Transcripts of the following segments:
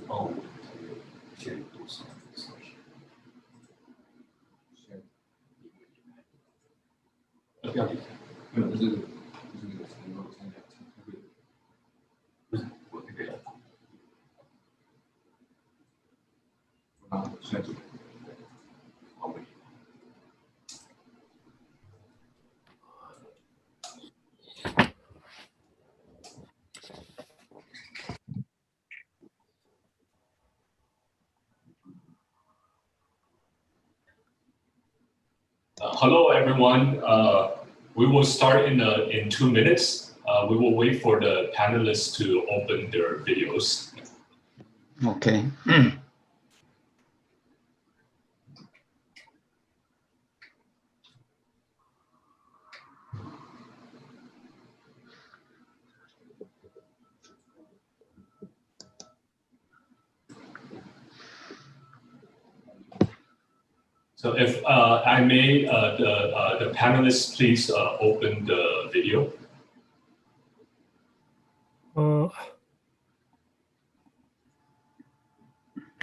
帮我们先多少少许？不要理他，没有，就是那个什么参加，不是我那个啊，现在就好没。Hello, everyone. We will start in 2 minutes. We will wait for the panelists to open their videos. Okay. So if I may, the panelists please open the video. Oh,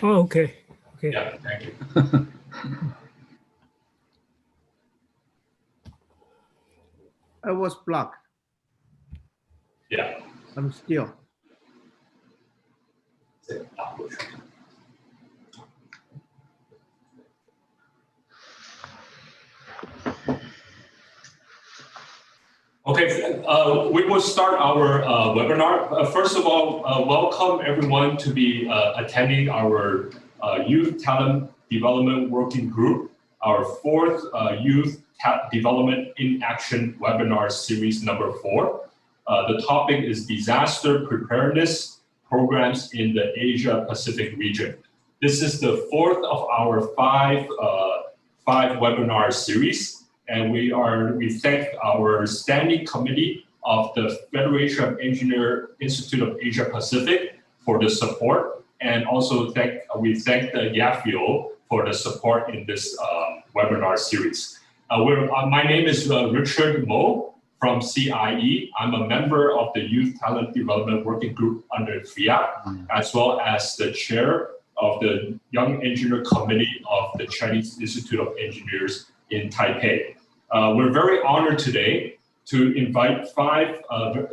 okay. Okay. Yeah, thank you. I was blocked. Yeah. I'm still. Okay, we will start our webinar. First of all, welcome everyone to be attending our Youth Talent Development Working Group, our 4th Youth Development in Action webinar series number 4. The topic is disaster preparedness programs in the Asia Pacific region. This is the 4th of our 5 webinar series. And we thank our standing committee of the Federation of Engineer Institute of Asia Pacific for the support, and also we thank the YAFIO for the support in this webinar series. My name is Richard Mo from CIE. I'm a member of the Youth Talent Development Working Group under FIAP, as well as the chair of the Young Engineer Committee of the Chinese Institute of Engineers in Taipei. We're very honored today to invite 5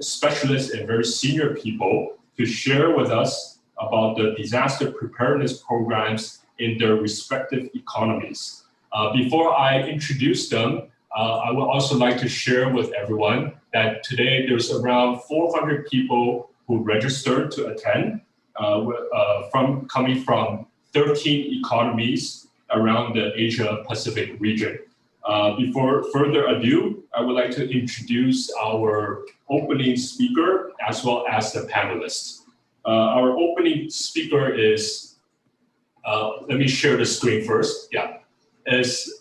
specialists and very senior people to share with us about the disaster preparedness programs in their respective economies. Before I introduce them, I would also like to share with everyone that today there's around 400 people who registered to attend, coming from 13 economies around the Asia Pacific region. Before further ado, I would like to introduce our opening speaker as well as the panelists. Our opening speaker is, let me share the screen first. Yeah, is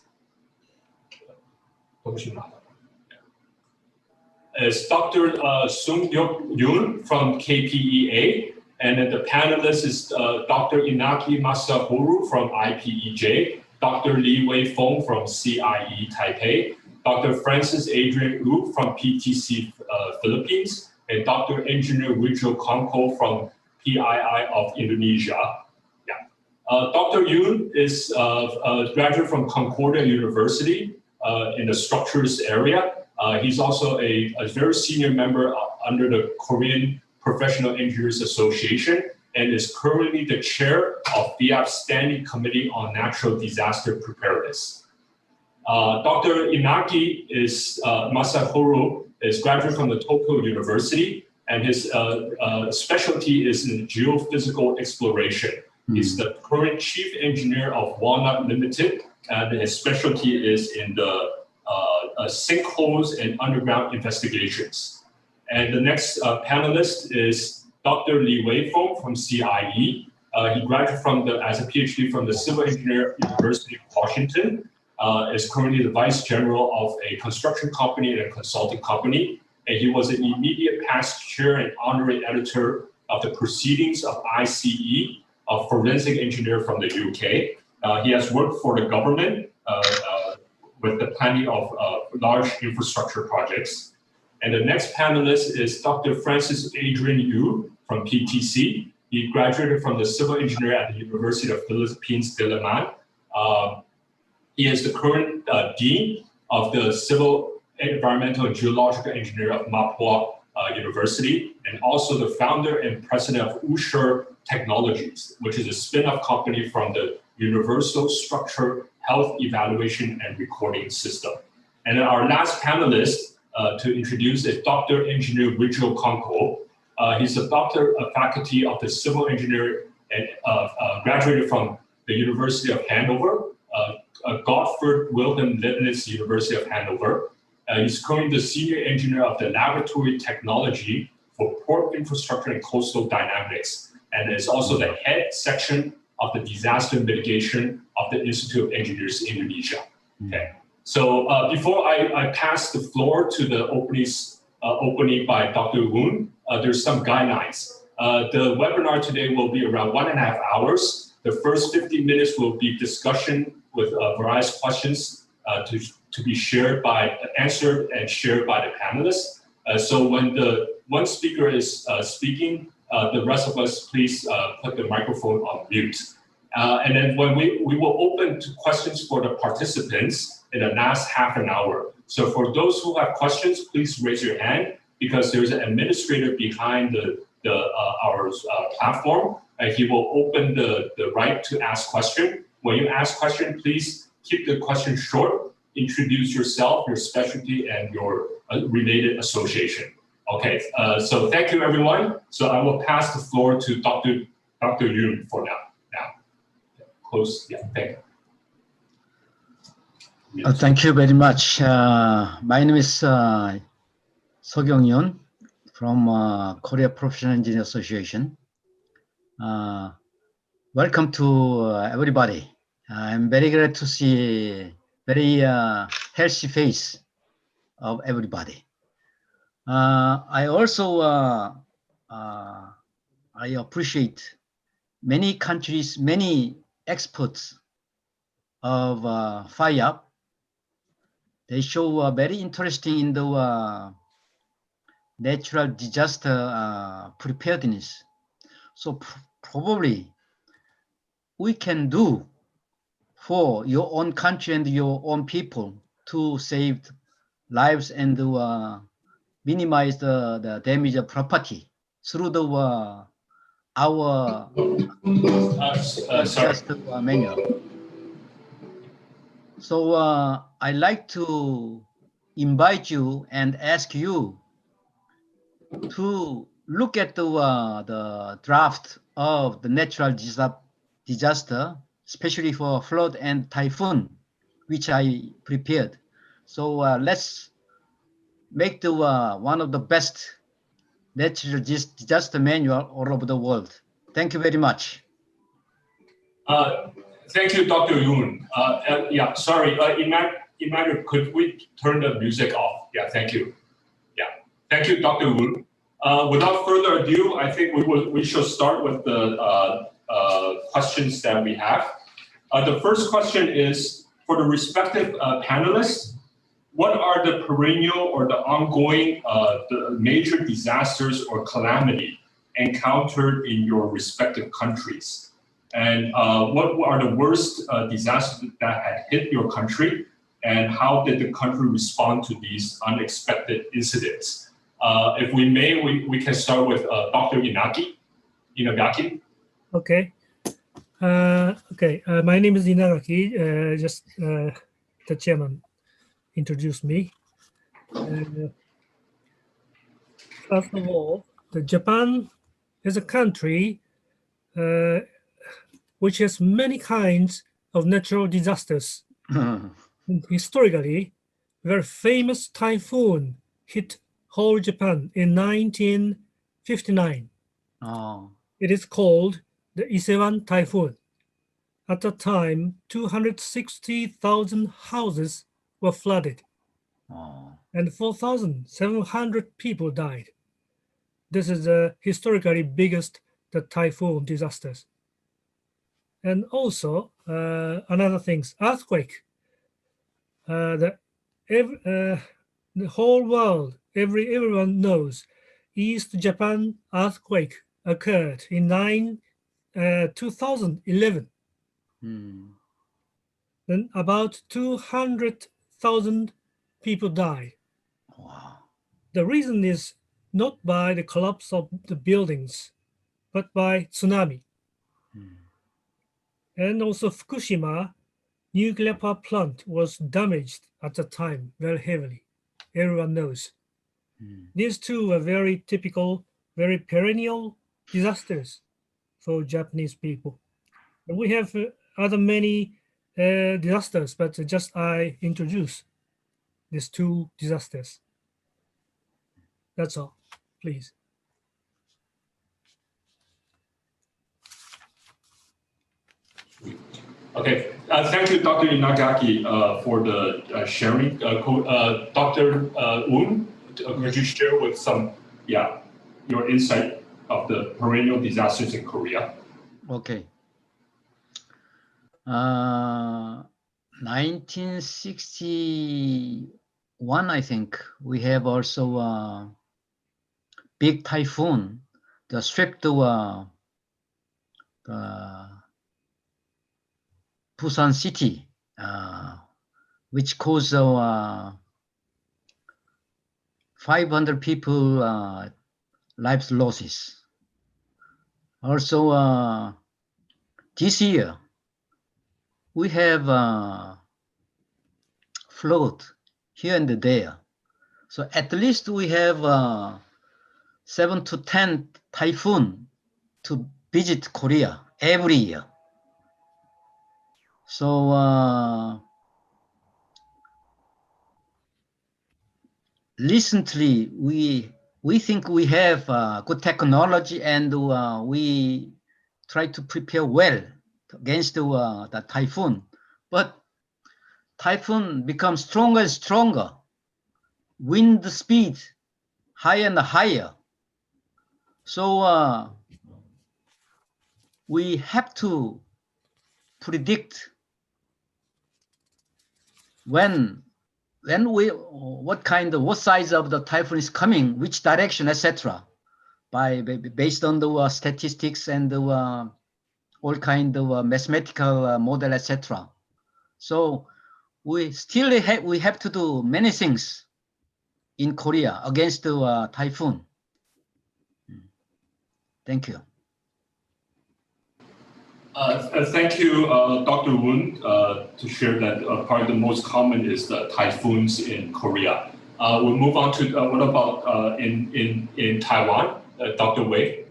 Dr. Sung-Hyuk Yoon from KPEA, and then the panelist is Dr. Inaki Masaharu from IPEJ, Dr. Li Wei-Feng from CIE Taipei, Dr. Francis Adrian Wu from PTC Philippines, and Dr. Engineer Wijul Kongko from PII of Indonesia. Yeah. Dr. Yoon is a graduate from Concordia University in the structures area. He's also a very senior member under the Korean Professional Engineers Association, and is currently the chair of FIAP's Standing Committee on Natural Disaster Preparedness. Dr. Inaki Masaharu is graduate from the Tokyo University, and his specialty is in geophysical exploration. He's the current chief engineer of Walnut Limited, and his specialty is in the sinkholes and underground investigations. And the next panelist is Dr. Li Wei-Feng from CIE. He graduated as a PhD from the Civil Engineer University of Washington, is currently the vice general of a construction company and a consulting company. And he was an immediate past chair and honorary editor of the Proceedings of ICE, a forensic engineer from the UK. He has worked for the government with the planning of large infrastructure projects. And the next panelist is Dr. Francis Adrian Yu from PTC. He graduated from the civil engineer at the University of Philippines, Diliman. He is the current dean of the Civil, Environmental, and Geological Engineer of Mapua University, and also the founder and president of Usher Technologies, which is a spin-off company from the Universal Structure Health Evaluation and Recording System. And then our last panelist to introduce is Dr. Engineer Wijio Konko. He's a doctor of faculty of the civil engineer and graduated from the University of Hanover, Gottfried Wilhelm Leibniz University of Hanover. He's currently the senior engineer of the Laboratory Technology for Port Infrastructure and Coastal Dynamics, and is also the head section of the Disaster Mitigation of the Institute of Engineers Indonesia. Okay. So before I pass the floor to the opening by Dr. Woon, there's some guidelines. The webinar today will be around 1.5 hours. The first 50 minutes will be discussion with various questions to be answered and shared by the panelists. So when the one speaker is speaking, the rest of us please put the microphone on mute. And then when we will open to questions for the participants in the last half an hour. So for those who have questions, please raise your hand, because there's an administrator behind our platform. He will open the right to ask question. When you ask question, please keep the question short. Introduce yourself, your specialty, and your related association. Okay, so thank you, everyone. So I will pass the floor to Dr. Yoon for now. Close, yeah, thank you. Thank you very much. My name is Seokyeong Yoon from Korea Professional Engineer Association. Welcome to everybody. I'm very glad to see very healthy face of everybody. I also I appreciate many countries, many experts of FIAP. They show very interesting in the natural disaster preparedness. So probably we can do for your own country and your own people to save lives and minimize the damage of property through the our disaster manual. So I'd like to invite you and ask you to look at the draft of the natural disaster, especially for flood and typhoon, which I prepared. So let's make the one of the best natural disaster manual all over the world. Thank you very much. Thank you, Dr. Yoon. Yeah, sorry, Emmanuel, could we turn the music off? Yeah, thank you. Yeah, thank you, Dr. Yoon. Without further ado, I think we should start with the questions that we have. The first question is, for the respective panelists, what are the perennial or the ongoing the major disasters or calamity encountered in your respective countries? And what are the worst disasters that had hit your country, and how did the country respond to these unexpected incidents? If we may, we can start with Dr. Inagaki. Okay. My name is Inagaki. Just the chairman introduced me. First of all, Japan is a country which has many kinds of natural disasters. Historically, very famous typhoon hit whole Japan in 1959. Oh. It is called the Isewan typhoon. At the time, 260,000 houses were flooded, and 4,700 people died. This is the historically biggest typhoon disasters. And also, another things, earthquake. The whole world, everyone knows, East Japan earthquake occurred in 2011. Then about 200,000 people died. Wow. The reason is not by the collapse of the buildings, but by tsunami. And also Fukushima nuclear power plant was damaged at the time very heavily. Everyone knows. These two were very typical, very perennial disasters for Japanese people. And we have other many disasters, but just I introduce these two disasters. That's all, please. Okay, thank you, Dr. Inagaki, for the sharing. Dr. Un, could you share with some, your insight of the perennial disasters in Korea? Okay. 1961, I think, we have also a big typhoon that swept Busan city, which caused 500 people lives losses. Also, this year, we have flood here and there. So at least we have 7 to 10 typhoon to visit Korea every year. So recently, we think we have good technology, and we try to prepare well against the typhoon. But typhoon becomes stronger and stronger. Wind speed higher and higher. So we have to predict what size of the typhoon is coming, which direction, etc. Based on the statistics and all kind of mathematical model, etc. So we still have to do many things in Korea against the typhoon. Thank you. Thank you, Dr. Woon, to share that probably the most common is the typhoons in Korea. We'll move on to what about in Taiwan, Dr. Wei?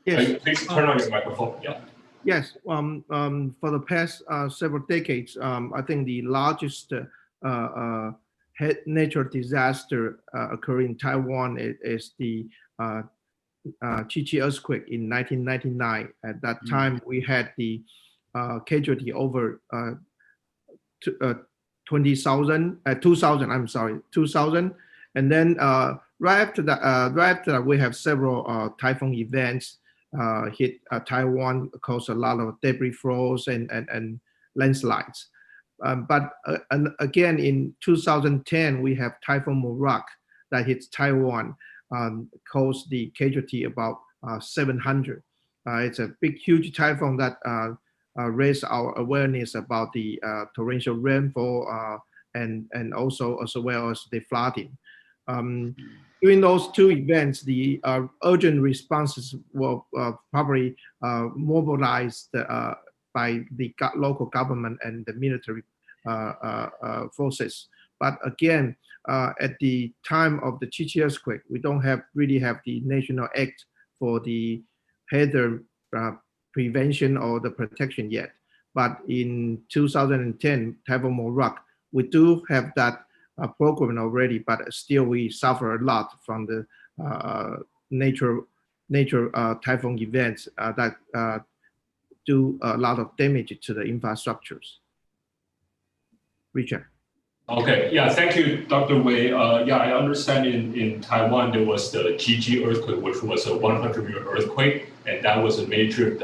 Yes. Please turn on your microphone. Yeah. Yes. For the past several decades, I think the largest natural disaster occurring in Taiwan is the Chi earthquake in 1999. At that time, we had the casualty over 2,000. And then right after that, we have several typhoon events hit Taiwan, caused a lot of debris flows and landslides. But again, in 2010, we have Typhoon Morak that hits Taiwan, caused the casualty about 700. It's a big, huge typhoon that raised our awareness about the torrential rainfall and also as well as the flooding. During those two events, the urgent responses were probably mobilized by the local government and the military forces. But again, at the time of the Chi earthquake, we don't really have the national act for the hazard prevention or the protection yet. But in 2010, Typhoon Morak, we do have that program already, but still we suffer a lot from the nature typhoon events that do a lot of damage to the infrastructures. Richard. Okay, yeah, thank you, Dr. Wei. Yeah, I understand in Taiwan there was the Gigi earthquake, which was a 100-year earthquake, and that was a major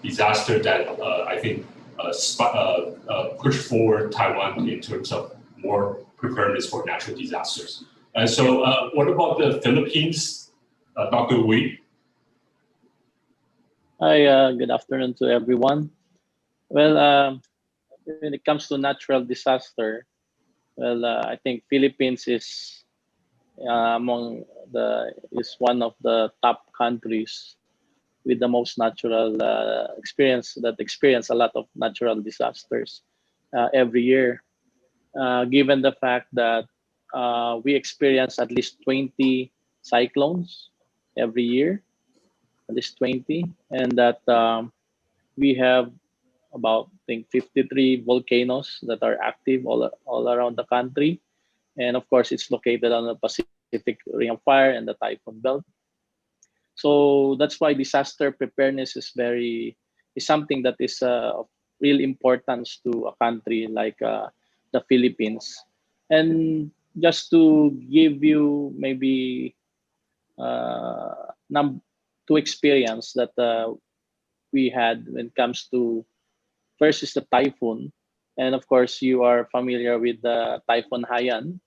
disaster that I think pushed forward Taiwan in terms of more preparedness for natural disasters. So what about the Philippines, Dr. Wei? Hi, good afternoon to everyone. Well, when it comes to natural disaster, well, I think Philippines is is one of the top countries with the most natural experience a lot of natural disasters every year. Given the fact that we experience at least 20 cyclones every year, at least 20, and that we have about I think 53 volcanoes that are active all around the country, and of course it's located on the Pacific Ring of Fire and the typhoon belt. So that's why disaster preparedness is something that is of real importance to a country like the Philippines. And just to give you maybe two experience that we had when it comes to first is the typhoon, and of course you are familiar with the typhoon Haiyan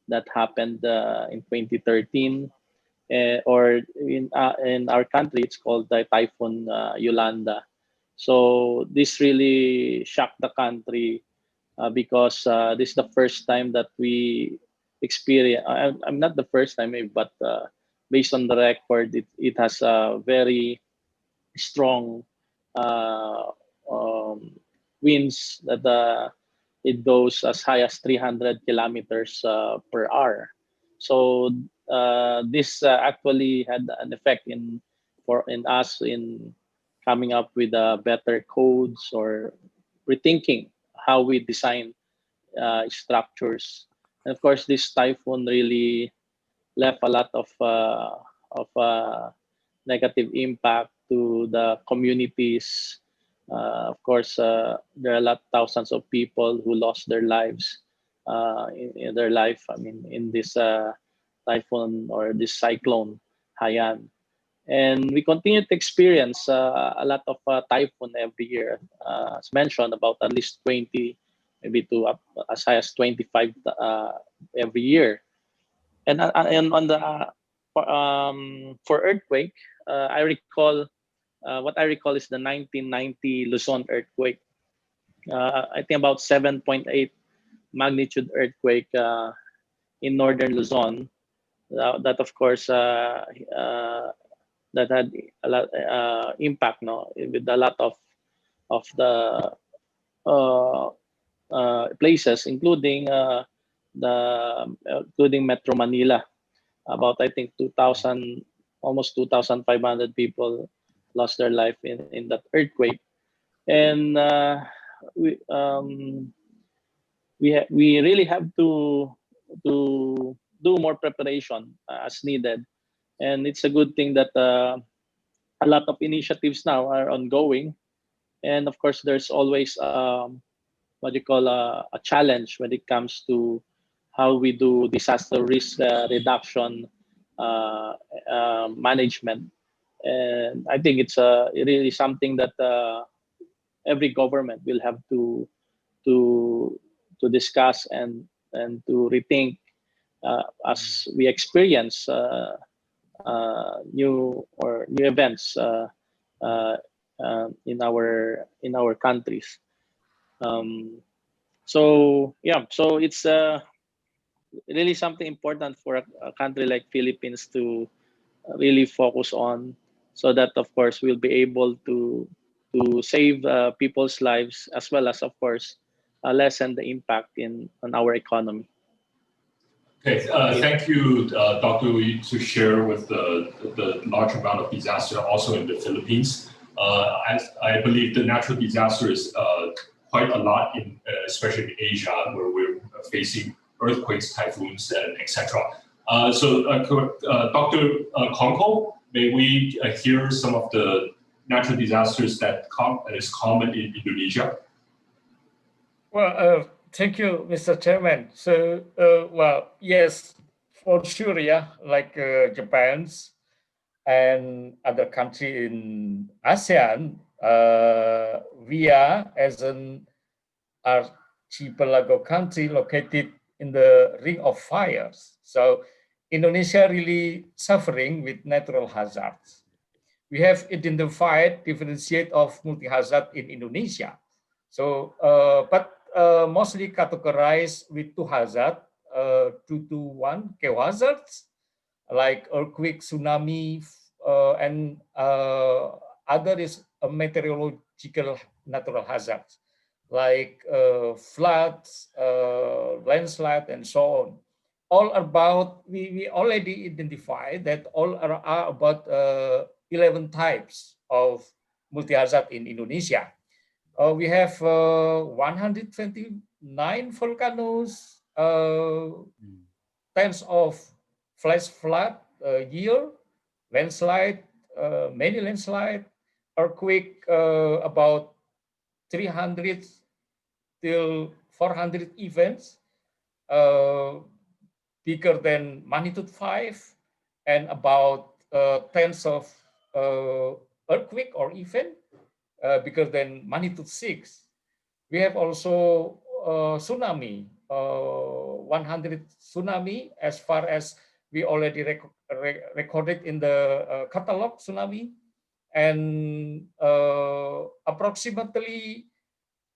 that happened in 2013, or in our country it's called the typhoon Yolanda. So this really shocked the country because this is the first time that we experience. I'm not the first time, maybe, but based on the record, it has a very strong uh, um, winds that it goes as high as 300 kilometers per hour. So this actually had an effect in us in coming up with better codes or rethinking how we design structures. And of course, this typhoon really left a lot of negative impact to the communities. Of course, there are thousands of people who lost their lives in their life. I mean, in this typhoon or this cyclone, Haiyan. And we continue to experience a lot of typhoon every year. As mentioned, about at least 20, maybe to as high as 25 every year. And on the for earthquake, I recall what I recall is the 1990 Luzon earthquake. I think about 7.8 magnitude earthquake in northern Luzon. That of course that had a lot impact, no, with a lot of the places, including including Metro Manila. About I think 2,000, almost 2,500 people lost their life in that earthquake, and we really have to do more preparation as needed, and it's a good thing that a lot of initiatives now are ongoing, and of course there's always what you call a challenge when it comes to how we do disaster risk reduction management. And I think it's really something that every government will have to discuss and to rethink as we experience new events in our countries. So yeah, so it's really something important for a country like Philippines to really focus on, so that of course we'll be able to save people's lives, as well as of course lessen the impact on our economy. Okay, thank you, Dr. Lee, to share with the large amount of disaster also in the Philippines. I believe the natural disaster is quite a lot in, especially in Asia, where we're facing earthquakes, typhoons, and etc. So, Dr. Konko, may we hear some of the natural disasters that is common in Indonesia? Well, thank you, Mr. Chairman. So, well, yes, for sure, yeah, like Japan's and other country in ASEAN, we are as an archipelago country located in the Ring of Fires. So Indonesia really suffering with natural hazards. We have identified differentiate of multi-hazard in Indonesia. So, but mostly categorized with two hazards, 2 to 1 hazards, like earthquake, tsunami, and other is a meteorological natural hazards, like floods, landslide, and so on. All about, we already identified that all are about 11 types of multi-hazard in Indonesia. We have 129 volcanoes, tens of flash flood a year, landslide, many landslide, earthquake, about 300 till 400 events, bigger than magnitude 5, and about tens of earthquake or event bigger than magnitude 6. We have also tsunami, 100 tsunami as far as we already recorded in the catalog tsunami, and approximately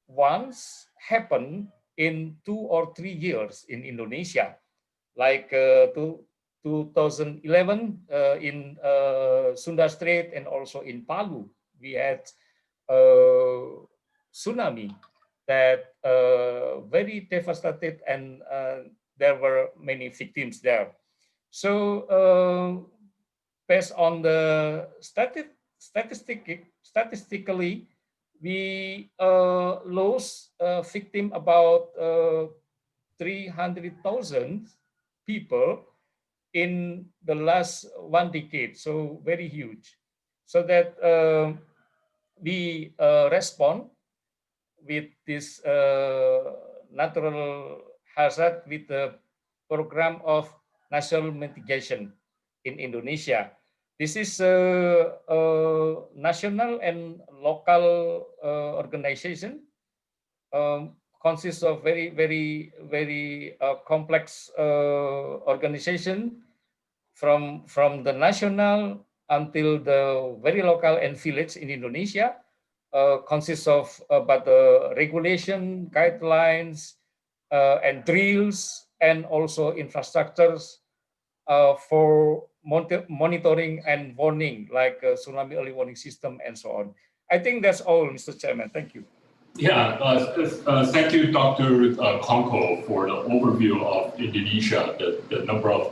once happen in 2 or 3 years in Indonesia, like 2011 in Sunda Strait and also in Palu. We had tsunami that very devastated, and there were many victims there. So based on the statistically, we lost victim about 300,000 people in the last 1 decade, so very huge. So that we respond with this natural hazard with the program of national mitigation in Indonesia. This is a national and local organization, consists of very complex organization from the national until the very local and village in Indonesia, consists of about the regulation, guidelines, and drills, and also infrastructures for monitoring and warning, like tsunami early warning system and so on. I think that's all, Mr. Chairman. Thank you. Yeah, thank you, Dr. Konko, for the overview of Indonesia. The number of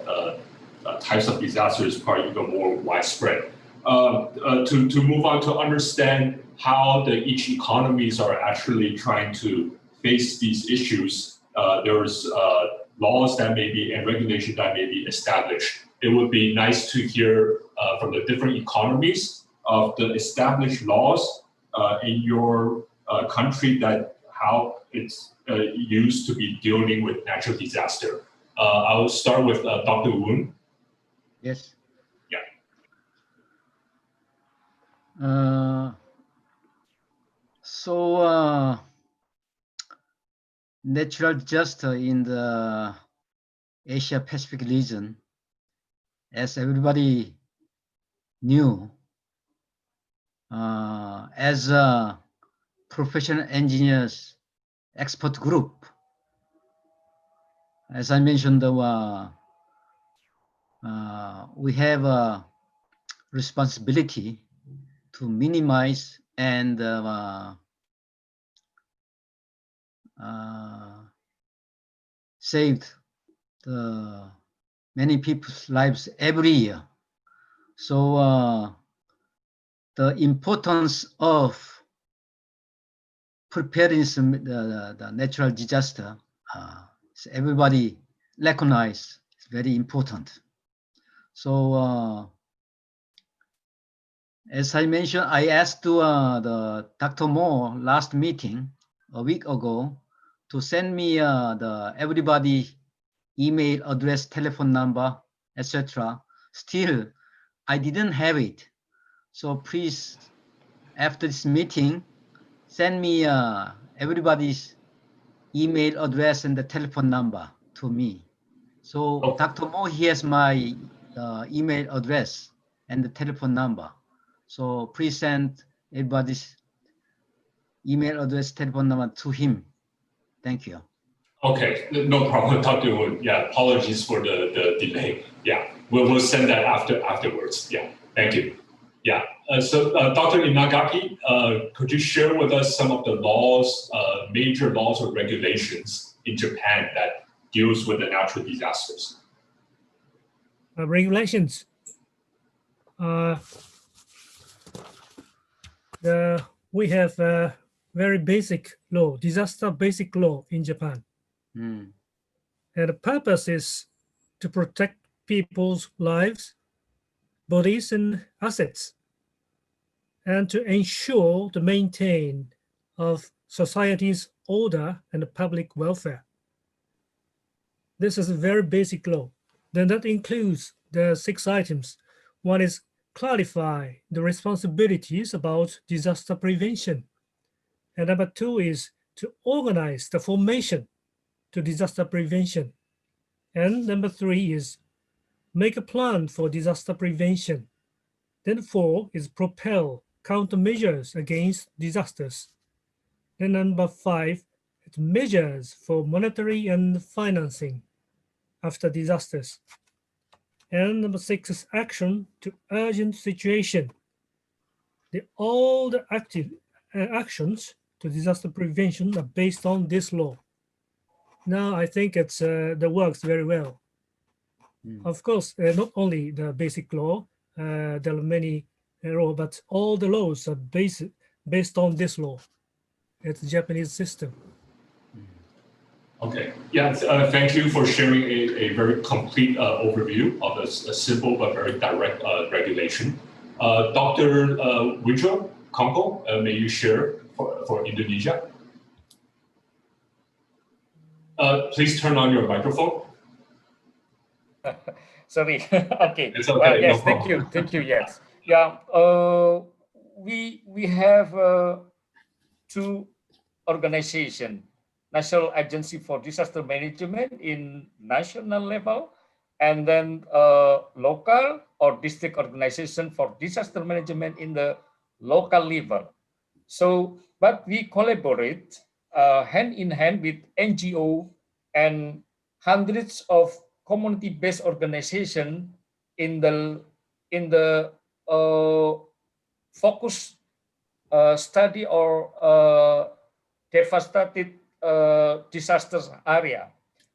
types of disasters is probably even more widespread. To move on to understand how each economies are actually trying to face these issues, there's laws that may be and regulations that may be established. It would be nice to hear from the different economies of the established laws in your country, that how it's used to be dealing with natural disaster. I'll start with Dr. Woon. Yes. Yeah. So natural disaster in the Asia Pacific region, as everybody knew, as a professional engineers expert group, as I mentioned, we have a responsibility to minimize and save the many people's lives every year. So the importance of preparedness, the natural disaster, everybody recognize it's very important. So as I mentioned, I asked the Dr. Moore last meeting a week ago to send me the everybody email address, telephone number, etc. Still, I didn't have it. So please, after this meeting, send me everybody's email address and the telephone number to me. So Okay. Dr. Mo, he has my email address and the telephone number. So please send everybody's email address, telephone number to him. Thank you. Okay, no problem, Dr. Woon. Yeah, apologies for the delay. Yeah, we'll send that afterwards. Yeah, thank you. Yeah, so Dr. Inagaki, could you share with us some of the laws, major laws or regulations in Japan that deals with the natural disasters? Regulations. We have a very basic law, disaster basic law in Japan. Mm. And the purpose is to protect people's lives, bodies, and assets, and to ensure the maintain of society's order and the public welfare. This is a very basic law. Then that includes the 6 items. One is clarify the responsibilities about disaster prevention. And number 2 is to organize the formation to disaster prevention. And number 3 is make a plan for disaster prevention. Then 4 is propel countermeasures against disasters. Then number 5 is measures for monetary and financing after disasters. And number 6 is action to urgent situation. All the active actions to disaster prevention are based on this law. Now I think it's that works very well. Of course, not only the basic law, there are many laws, but all the laws are based on this law. It's a Japanese system. Okay. Yeah. Thank you for sharing a very complete overview of a simple but very direct regulation. Dr. Wijo Kongko, may you share for Indonesia? Please turn on your microphone. Sorry. Okay. It's okay. Yes. No Thank you. problem. Thank you. Yes. Yeah. We have 2 organizations: National Agency for Disaster Management in national level, and then local or district organization for disaster management in the local level. So, but we collaborate hand in hand with NGO and hundreds of community-based organizations in the focus study or devastated disasters area.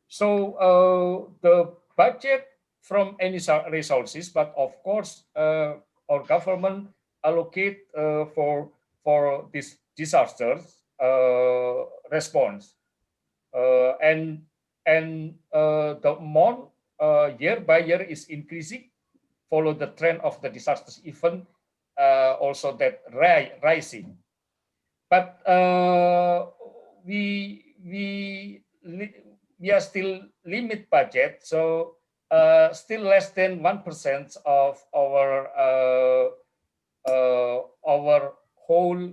So the budget from any resources, but of course our government allocate for this disasters response, and the amount year by year is increasing, follow the trend of the disasters event, also that rising. But we are still limit budget, so still less than 1% of our whole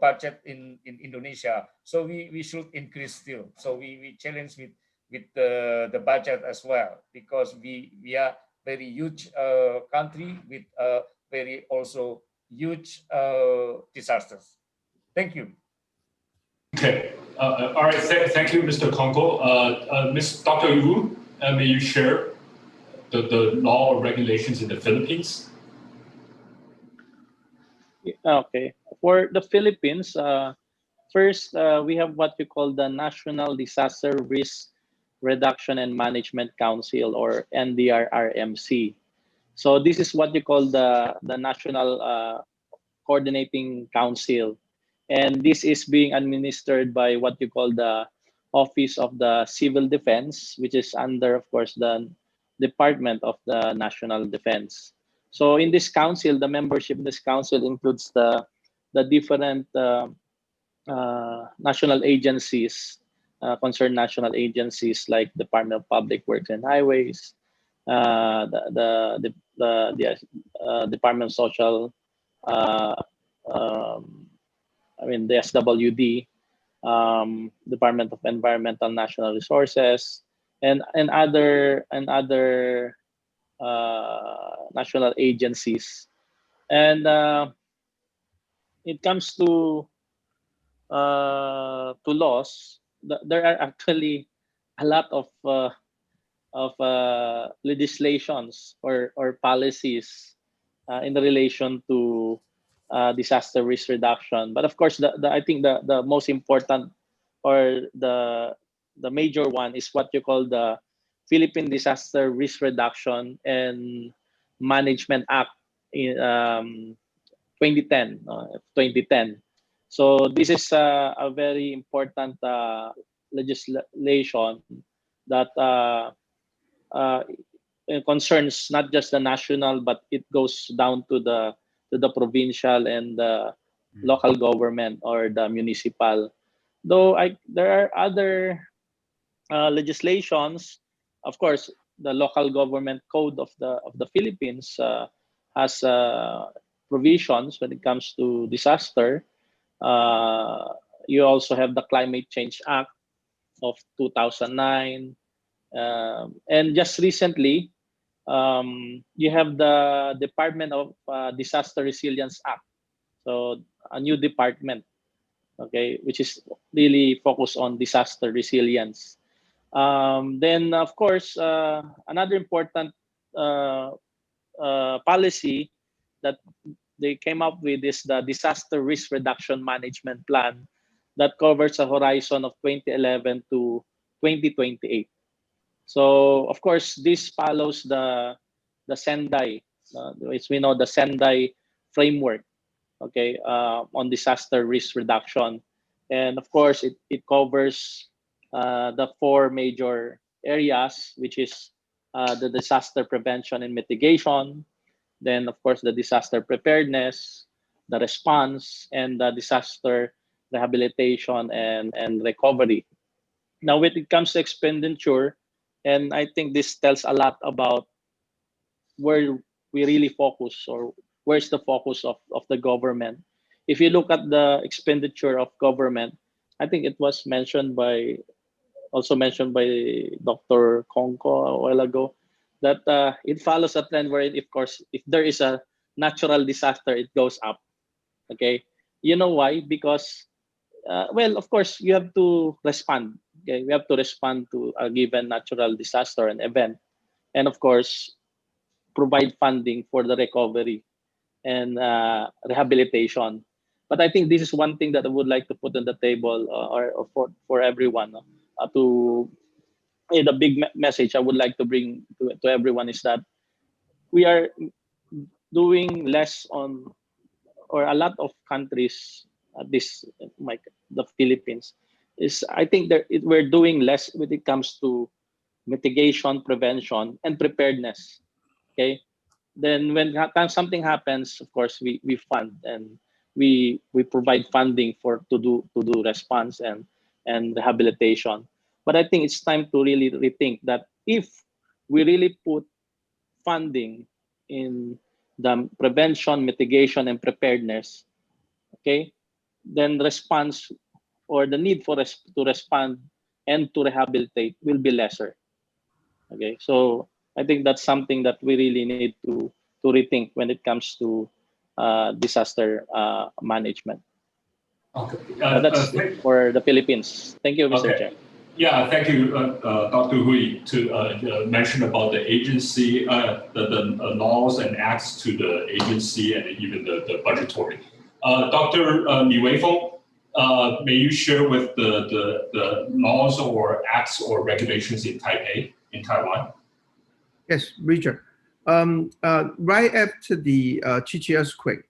budget in Indonesia. So we should increase still. So we challenge with the budget as well, because we are very huge country with very also huge disasters. Thank you. Okay. All right. Thank you, Mr. Kongko. Dr. Wu, may you share the law or regulations in the Philippines? Okay. For the Philippines, first, we have what we call the National Disaster Risk Reduction and Management Council, or NDRRMC. So this is what you call the National Coordinating Council. And this is being administered by what you call the Office of the Civil Defense, which is under, of course, the Department of the National Defense. So in this council, the membership in this council includes the different national agencies, concerned national agencies like Department of Public Works and Highways, the Department of Social, the SWD, Department of Environmental National Resources, and other national agencies. And it comes to laws, there are actually a lot of legislations or policies in relation to disaster risk reduction. But of course, I think the most important or the major one is what you call the Philippine Disaster Risk Reduction and Management Act in 2010. 2010. So this is a very important legislation that concerns not just the national, but it goes down to the provincial and the local government or the municipal. Though there are other legislations, of course, the local government code of the Philippines has provisions when it comes to disaster. You also have the Climate Change Act of 2009. And just recently, you have the Department of Disaster Resilience Act. So a new department, okay, which is really focused on disaster resilience. Then, of course, another important policy that they came up with is the Disaster Risk Reduction Management Plan that covers a horizon of 2011 to 2028. So, of course, this follows the Sendai, which we know the Sendai framework, okay, on disaster risk reduction. And of course, it covers the four major areas, which is the disaster prevention and mitigation, then of course the disaster preparedness, the response, and the disaster rehabilitation and recovery. Now, when it comes to expenditure, and I think this tells a lot about where we really focus or where's the focus of the government. If you look at the expenditure of government, I think it was also mentioned by Dr. Kongko a while ago, that it follows a trend where, of course, if there is a natural disaster, it goes up. Okay, you know why? Because well, of course, you have to respond. Okay, we have to respond to a given natural disaster and event, and of course, provide funding for the recovery and rehabilitation. But I think this is one thing that I would like to put on the table or for everyone to the big message I would like to bring to everyone is that we are doing less on, or a lot of countries, the Philippines, is I think that we're doing less when it comes to mitigation, prevention, and preparedness. Okay, then when something happens, of course, we fund and we provide funding to do response and rehabilitation. But I think it's time to really rethink that if we really put funding in the prevention, mitigation, and preparedness, okay, then response or the need to respond and to rehabilitate will be lesser. Okay, so I think that's something that we really need to rethink when it comes to disaster management. Okay. That's for the Philippines. Thank you, Mr. Okay. Chair. Yeah, thank you, Dr. Hui, to mention about the agency, the laws and acts to the agency and even the budgetary. Dr. Li Weifeng, may you share with the laws or acts or regulations in Taipei, in Taiwan? Yes, Richard. Right after the Chichi earthquake,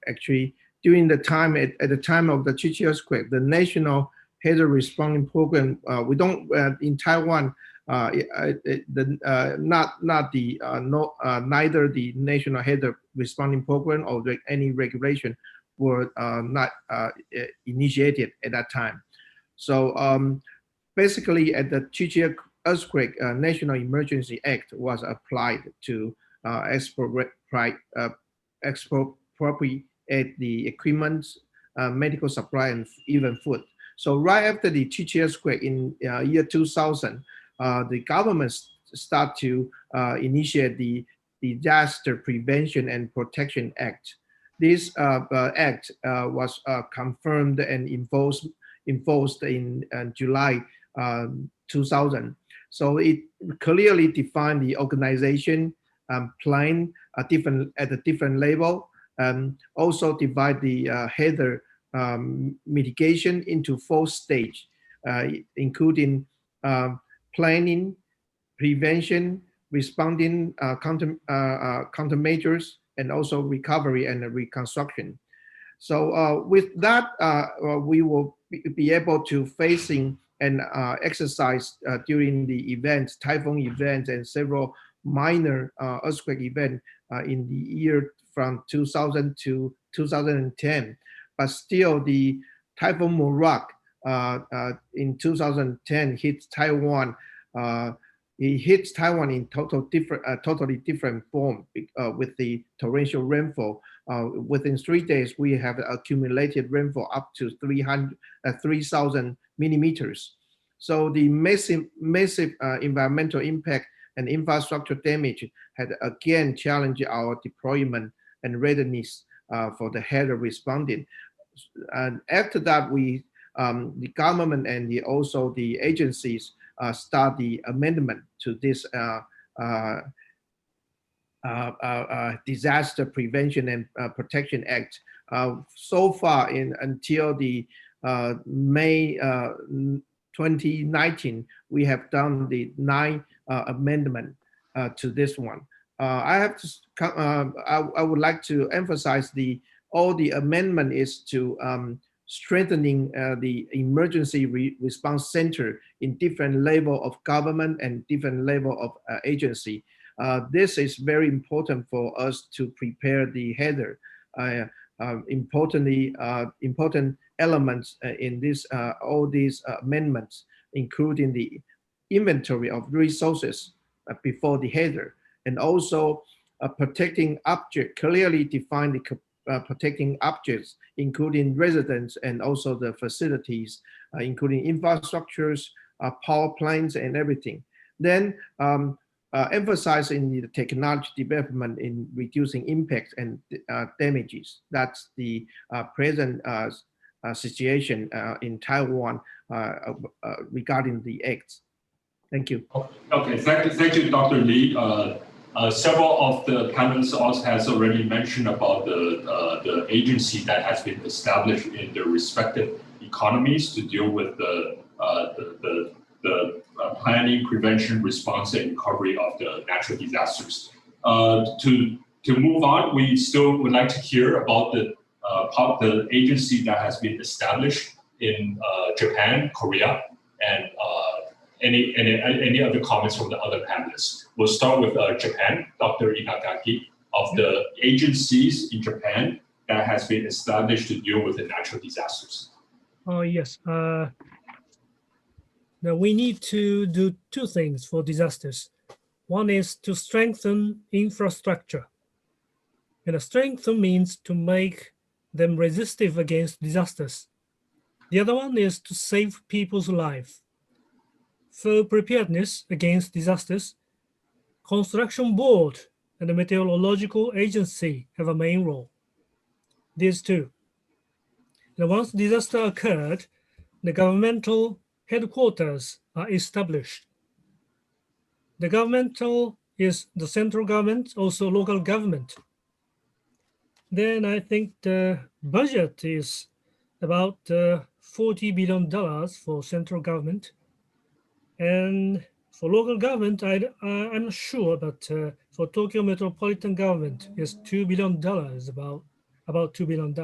actually, during the time at the time of the Chichi earthquake, the National Hazard Responding Program, we don't in Taiwan, neither the National Hazard Responding Program or any regulation were not initiated at that time. So basically, at the Chichi earthquake, National Emergency Act was applied to expropriate the equipment, medical supply, and even food. So right after the Chichi earthquake in year 2000, the government start to initiate the Disaster Prevention and Protection Act. This act was confirmed and enforced in July 2000. So it clearly defined the organization plan at a different level, and also divide the hazard mitigation into 4 stages, including planning, prevention, responding, countermeasures, and also recovery and reconstruction. So with that, we will be able to facing and exercise during the events, typhoon events, and several minor earthquake events in the year from 2000 to 2010. But still, the Typhoon Morak in 2010 hit Taiwan. It hits Taiwan in totally different form with the torrential rainfall. Within 3 days, we have accumulated rainfall up to 3,000 millimeters. So the massive environmental impact and infrastructure damage had again challenged our deployment and readiness for the hazard responding. And after that, the government and also the agencies start the amendment to this Disaster Prevention and Protection Act. So far, until the May 2019, we have done the 9 amendment to this one. I would like to emphasize all the amendment is to strengthening the emergency response center in different level of government and different level of agency. This is very important for us to prepare the hazard. Important elements in this all these amendments, including the inventory of resources before the hazard, and also protecting object, clearly define the protecting objects, including residents and also the facilities, including infrastructures, power plants, and everything. Then emphasizing the technology development in reducing impacts and damages. That's the present situation in Taiwan regarding the acts. Thank you. Okay, thank you, Dr. Lee. Several of the panelists also has already mentioned about the agency that has been established in their respective economies to deal with the planning, prevention, response, and recovery of the natural disasters. To move on, we still would like to hear about the agency that has been established in Japan, Korea, and any other comments from the other panelists. We'll start with Japan, Dr. Inagaki, of the agencies in Japan that has been established to deal with the natural disasters. Oh, yes. Now we need to do 2 things for disasters. One is to strengthen infrastructure. And strengthen means to make them resistive against disasters. The other one is to save people's lives. For preparedness against disasters, Construction Board and the Meteorological Agency have a main role. These 2. And once disaster occurred, the governmental headquarters are established. The governmental is the central government, also local government. Then I think the budget is about $40 billion for central government. And for local government, I'm not sure, but for Tokyo Metropolitan Government, is $2 billion, about $2 billion.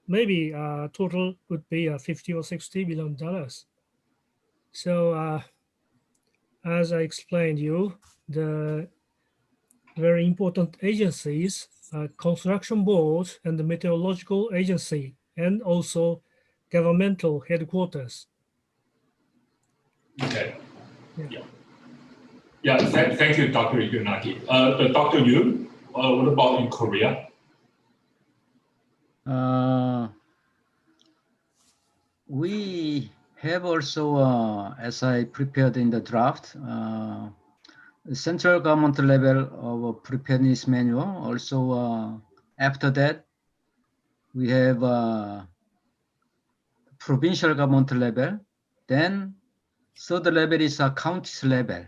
Maybe total would be $50 or $60 billion. So as I explained you, the very important agencies, Construction Board and the Meteorological Agency, and also governmental headquarters. Okay. Yeah. Thank you, Dr. Yunaki. Dr. Yoon, what about in Korea? We have also, as I prepared in the draft, central government level of preparedness manual. Also, after that, we have provincial government level. Then third level is a county level.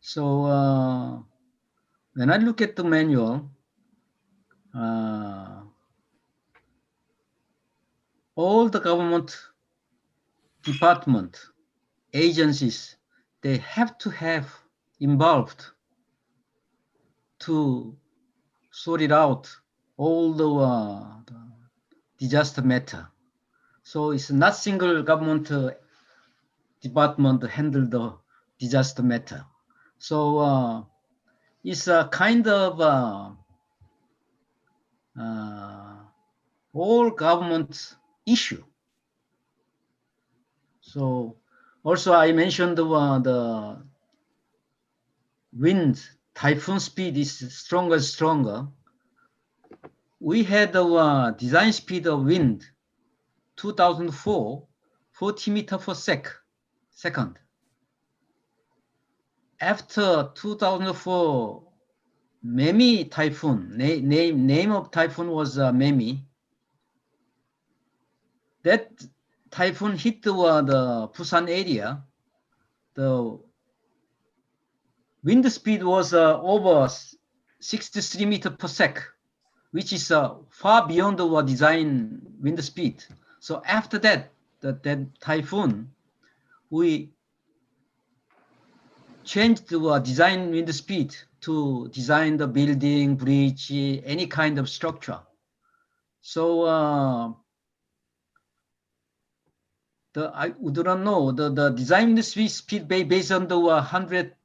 So when I look at the manual, all the government department, agencies, they have to have involved to sort it out all the disaster matter. So it's not single government department handle the disaster matter. So it's a kind of all government issue. So also I mentioned the wind, typhoon speed is stronger and stronger. We had the design speed of wind 2004, 40 meters per second. After 2004, Memi typhoon, name of typhoon was Memi. That typhoon hit the Busan area. The wind speed was over 63 meters per second, which is far beyond the design wind speed. So after that, that typhoon, we changed the design wind speed to design the building, bridge, any kind of structure. So I would not know the design wind speed based on the 100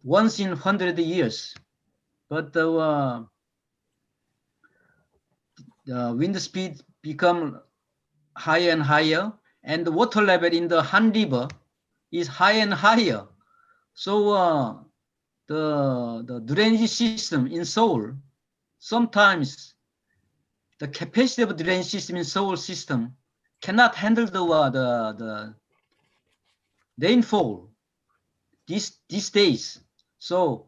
once in 100 years, but the wind speed become higher and higher, and the water level in the Han River is higher and higher. So the drainage system in Seoul, sometimes the capacity of drainage system in Seoul system cannot handle the rainfall these days. So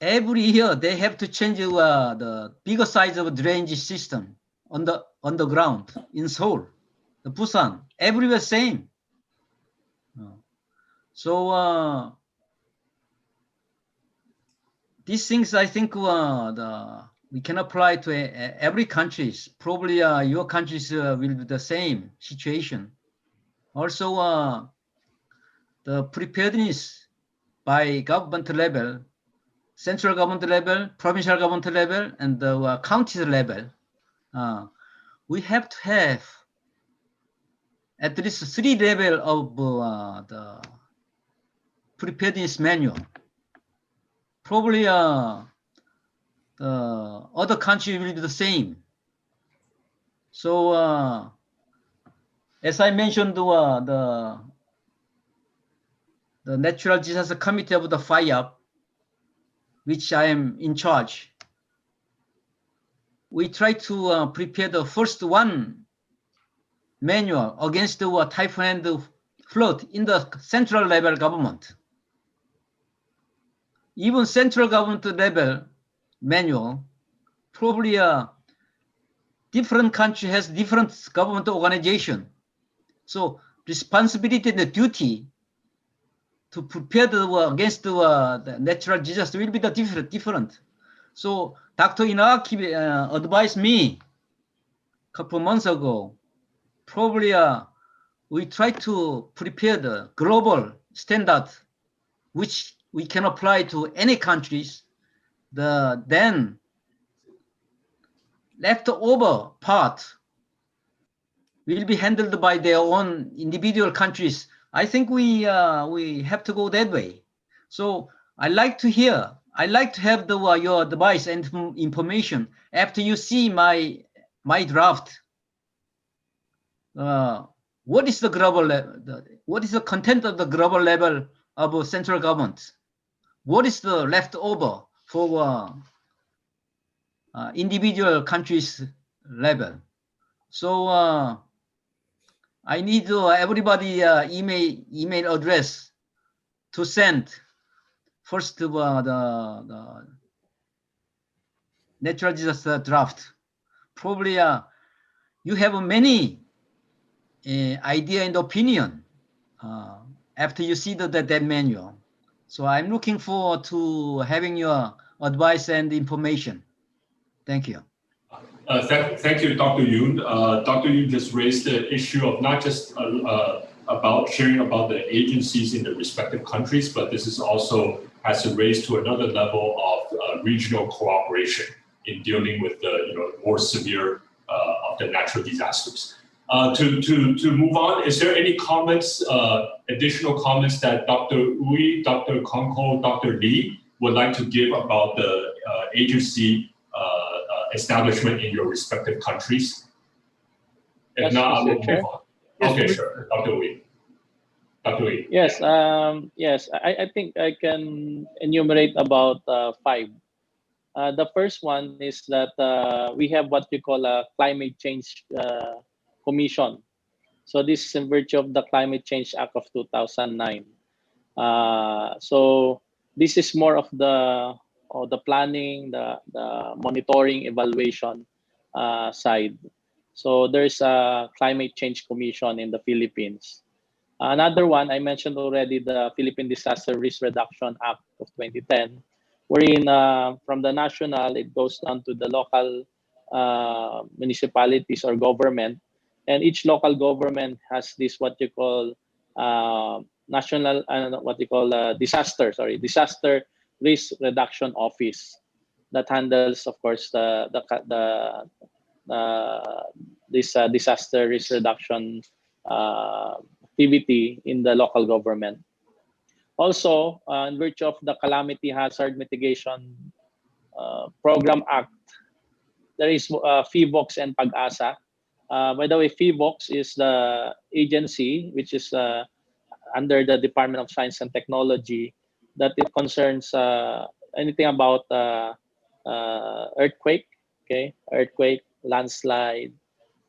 every year they have to change the bigger size of drainage system on the ground in Seoul, the Busan, everywhere same. So these things I think we can apply to every countries. Probably your countries will be the same situation. Also, the preparedness by government level, central government level, provincial government level, and the county level, we have to have at least 3 levels of the preparedness manual. Probably the other countries will be the same. So as I mentioned, the Natural Disaster Committee of the FIAP, which I am in charge, we try to prepare the first one manual against the typhoon and the flood in the central level government. Even central government level manual, probably different country has different government organization. So responsibility and the duty to prepare against the natural disaster will be the different. So Dr. Inaki advised me a couple of months ago, probably we try to prepare the global standard, which we can apply to any countries. Then leftover part will be handled by their own individual countries. I think we have to go that way. So I like to hear, I like to have your advice and information after you see my draft. What is the global what is the content of the global level of central government? What is the leftover for individual countries level? So I need everybody email address to send. First, the natural disaster draft. Probably you have many idea and opinion after you see that manual. So I'm looking forward to having your advice and information. Thank you. Thank you, Dr. Yoon. Dr. Yoon just raised the issue of not just about sharing about the agencies in the respective countries, but this is also has to raise to another level of regional cooperation in dealing with the more severe of the natural disasters. To move on, is there any comments, additional comments that Dr. Uy, Dr. Kongko, Dr. Lee would like to give about the agency establishment in your respective countries? If Yes, not, I will Mr. Chair. move on. Okay, sure. Dr. Uy. Dr. Uy. Yes, yes, I think I can enumerate about 5. The first one is that we have what we call a climate change commission. So this is in virtue of the Climate Change Act of 2009. So this is more of the planning, the monitoring, evaluation side. So there's a climate change commission in the Philippines. Another one, I mentioned already, the Philippine Disaster Risk Reduction Act of 2010, wherein from the national, it goes down to the local municipalities or government. And each local government has this what you call national, disaster risk reduction office that handles, of course, this disaster risk reduction activity in the local government. Also, in virtue of the Calamity Hazard Mitigation Program Act, there is PHIVOX and PAG-ASA. By the way, PHIVOX is the agency which is under the Department of Science and Technology that it concerns anything about earthquake, earthquake, landslide.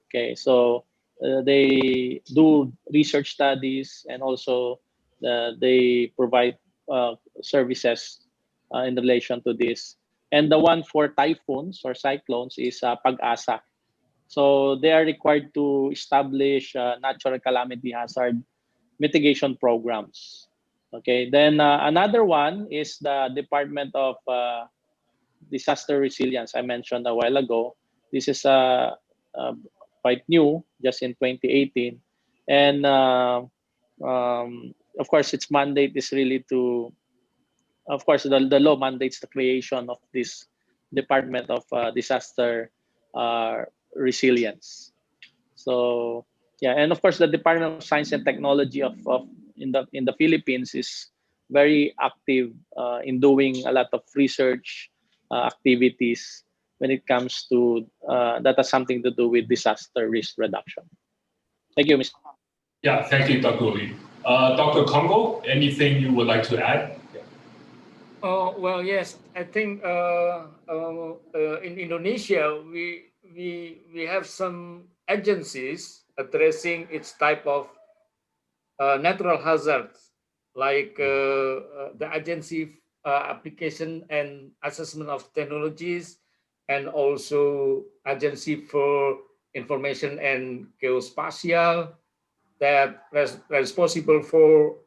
Okay, so they do research studies and also they provide services in relation to this. And the one for typhoons or cyclones is PAG-ASA. So they are required to establish natural calamity hazard mitigation programs. Okay, then another one is the Department of Disaster Resilience I mentioned a while ago. This is quite new, just in 2018. And of course, its mandate is really to, of course, the law mandates the creation of this Department of Disaster Resilience. So yeah, and of course, the Department of Science and Technology in the Philippines is very active in doing a lot of research activities when it comes to that has something to do with disaster risk reduction. Thank you, Mr. Yeah, thank you, Dr. Lee. Dr. Congo, anything you would like to add? Well, yes, I think in Indonesia we have some agencies addressing its type of natural hazards, like the Agency Application and Assessment of Technologies, and also Agency for Information and Geospatial, that responsible for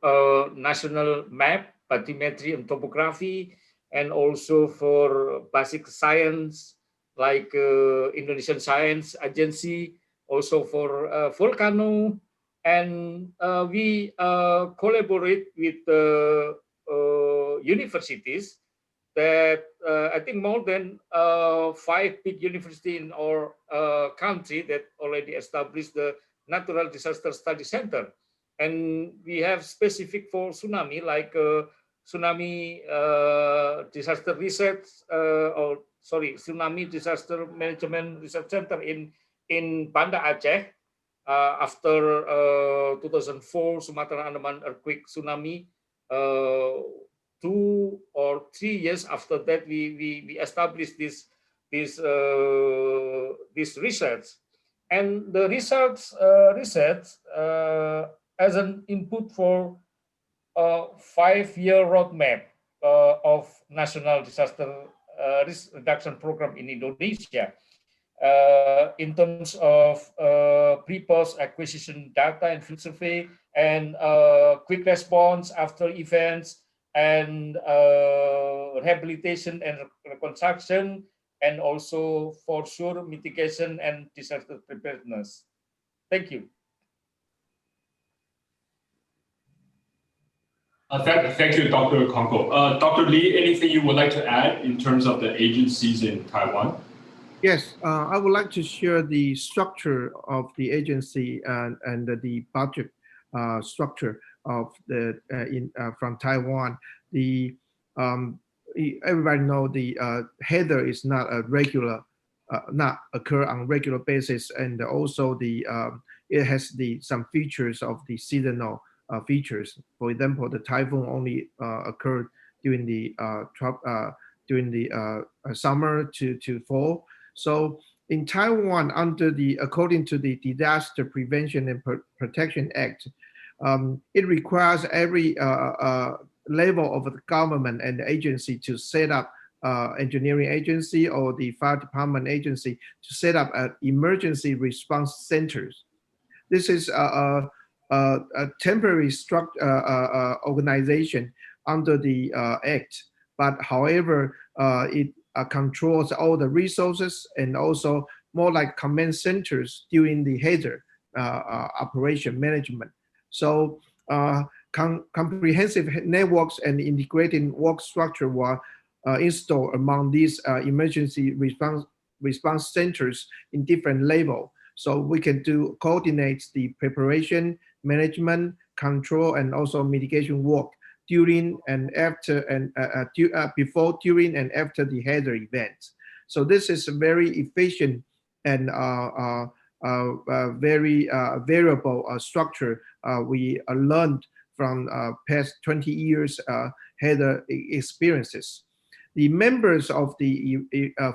national map, bathymetry and topography, and also for basic science, like Indonesian Science Agency, also for volcano. And we collaborate with universities that I think more than 5 big universities in our country that already established the Natural Disaster Study Center. And we have specific for tsunami, like tsunami disaster research, tsunami disaster management research center in Banda Aceh. After 2004 Sumatera Andaman earthquake tsunami, 2 or 3 years after that, we established this research. and the research as an input for a 5-year roadmap of national disaster risk reduction program in Indonesia. In terms of pre-post acquisition data and field survey, and quick response after events, and rehabilitation and reconstruction, and also for sure mitigation and disaster preparedness. Thank you. Thank you, Dr. Konko. Dr. Lee, anything you would like to add in terms of the agencies in Taiwan? Yes, I would like to share the structure of the agency and the budget structure of the from Taiwan. Everybody know the header is not a regular, not occur on regular basis, and also it has some features of the seasonal features. For example, the typhoon only occurred during the summer to fall. So in Taiwan, according to the Disaster Prevention and Protection Act, it requires every level of the government and the agency to set up engineering agency or the fire department agency to set up emergency response centers. This is a temporary organization under the Act, but however, it controls all the resources and also more like command centers during the header operation management. So comprehensive networks and integrated work structure were installed among these emergency response centers in different level. So we can coordinate the preparation, management, control, and also mitigation work during and after and before, during, and after the header events. So this is a very efficient and very variable structure we learned from past 20 years header experiences. The members of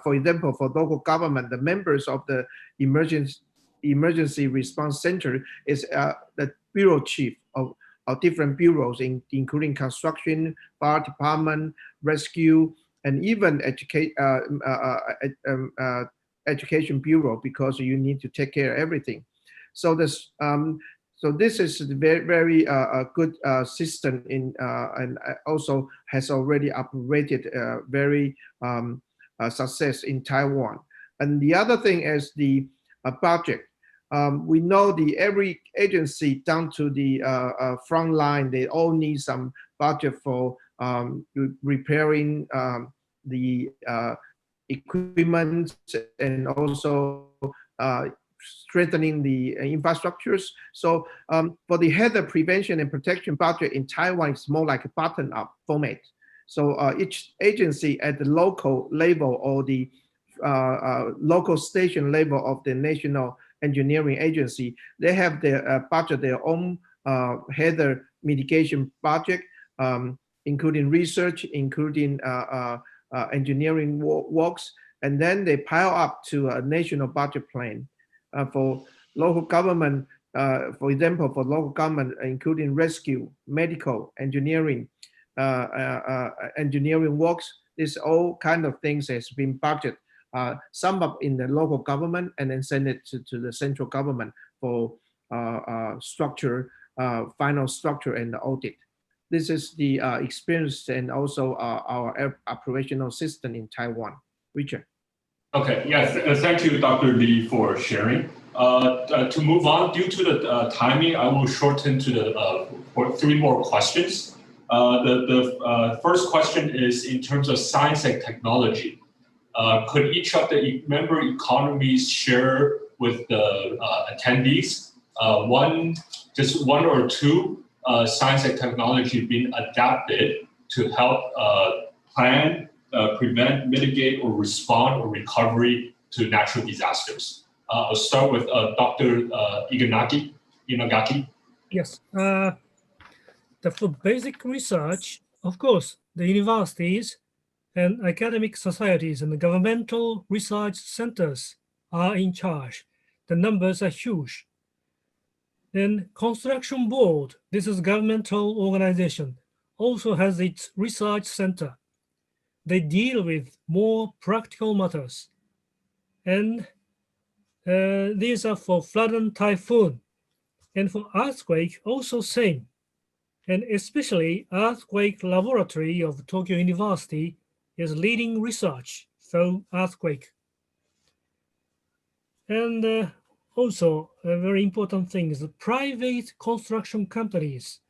for example, for local government, the members of the emergency response center is the bureau chief of different bureaus, including construction, fire department, rescue, and even education bureau, because you need to take care of everything. So this is a very good system and also has already operated very success in Taiwan. And the other thing is the budget. We know every agency down to the front line, they all need some budget for repairing the equipment and also strengthening the infrastructures. So for the header prevention and protection budget in Taiwan, it's more like a bottom-up format. So each agency at the local level or the local station level of the National Engineering Agency, they have their budget, their own header mitigation budget, including research, including engineering works, and then they pile up to a national budget plan. For local government, for example, for local government, including rescue, medical, engineering, engineering works, this all kind of things has been budgeted, sum up in the local government and then send it to the central government for structure, final structure and the audit. This is the experience and also our operational system in Taiwan. Richard. Okay, yes, thank you, Dr. Lee, for sharing. To move on, due to the timing, I will shorten to the 3 more questions. The first question is in terms of science and technology. Could each of the member economies share with the attendees just one or 2 science and technology being adapted to help plan, prevent, mitigate, or respond or recovery to natural disasters? I'll start with Dr. Inagaki. Yes. For basic research, of course, the universities and academic societies and the governmental research centers are in charge. the numbers are huge. Then Construction Board, this is governmental organization, also has its research center. They deal with more practical matters. And these are for flood and typhoon. And for earthquake, also same. And especially Earthquake Laboratory of Tokyo University is leading research for earthquake. And also, a very important thing is the private construction companies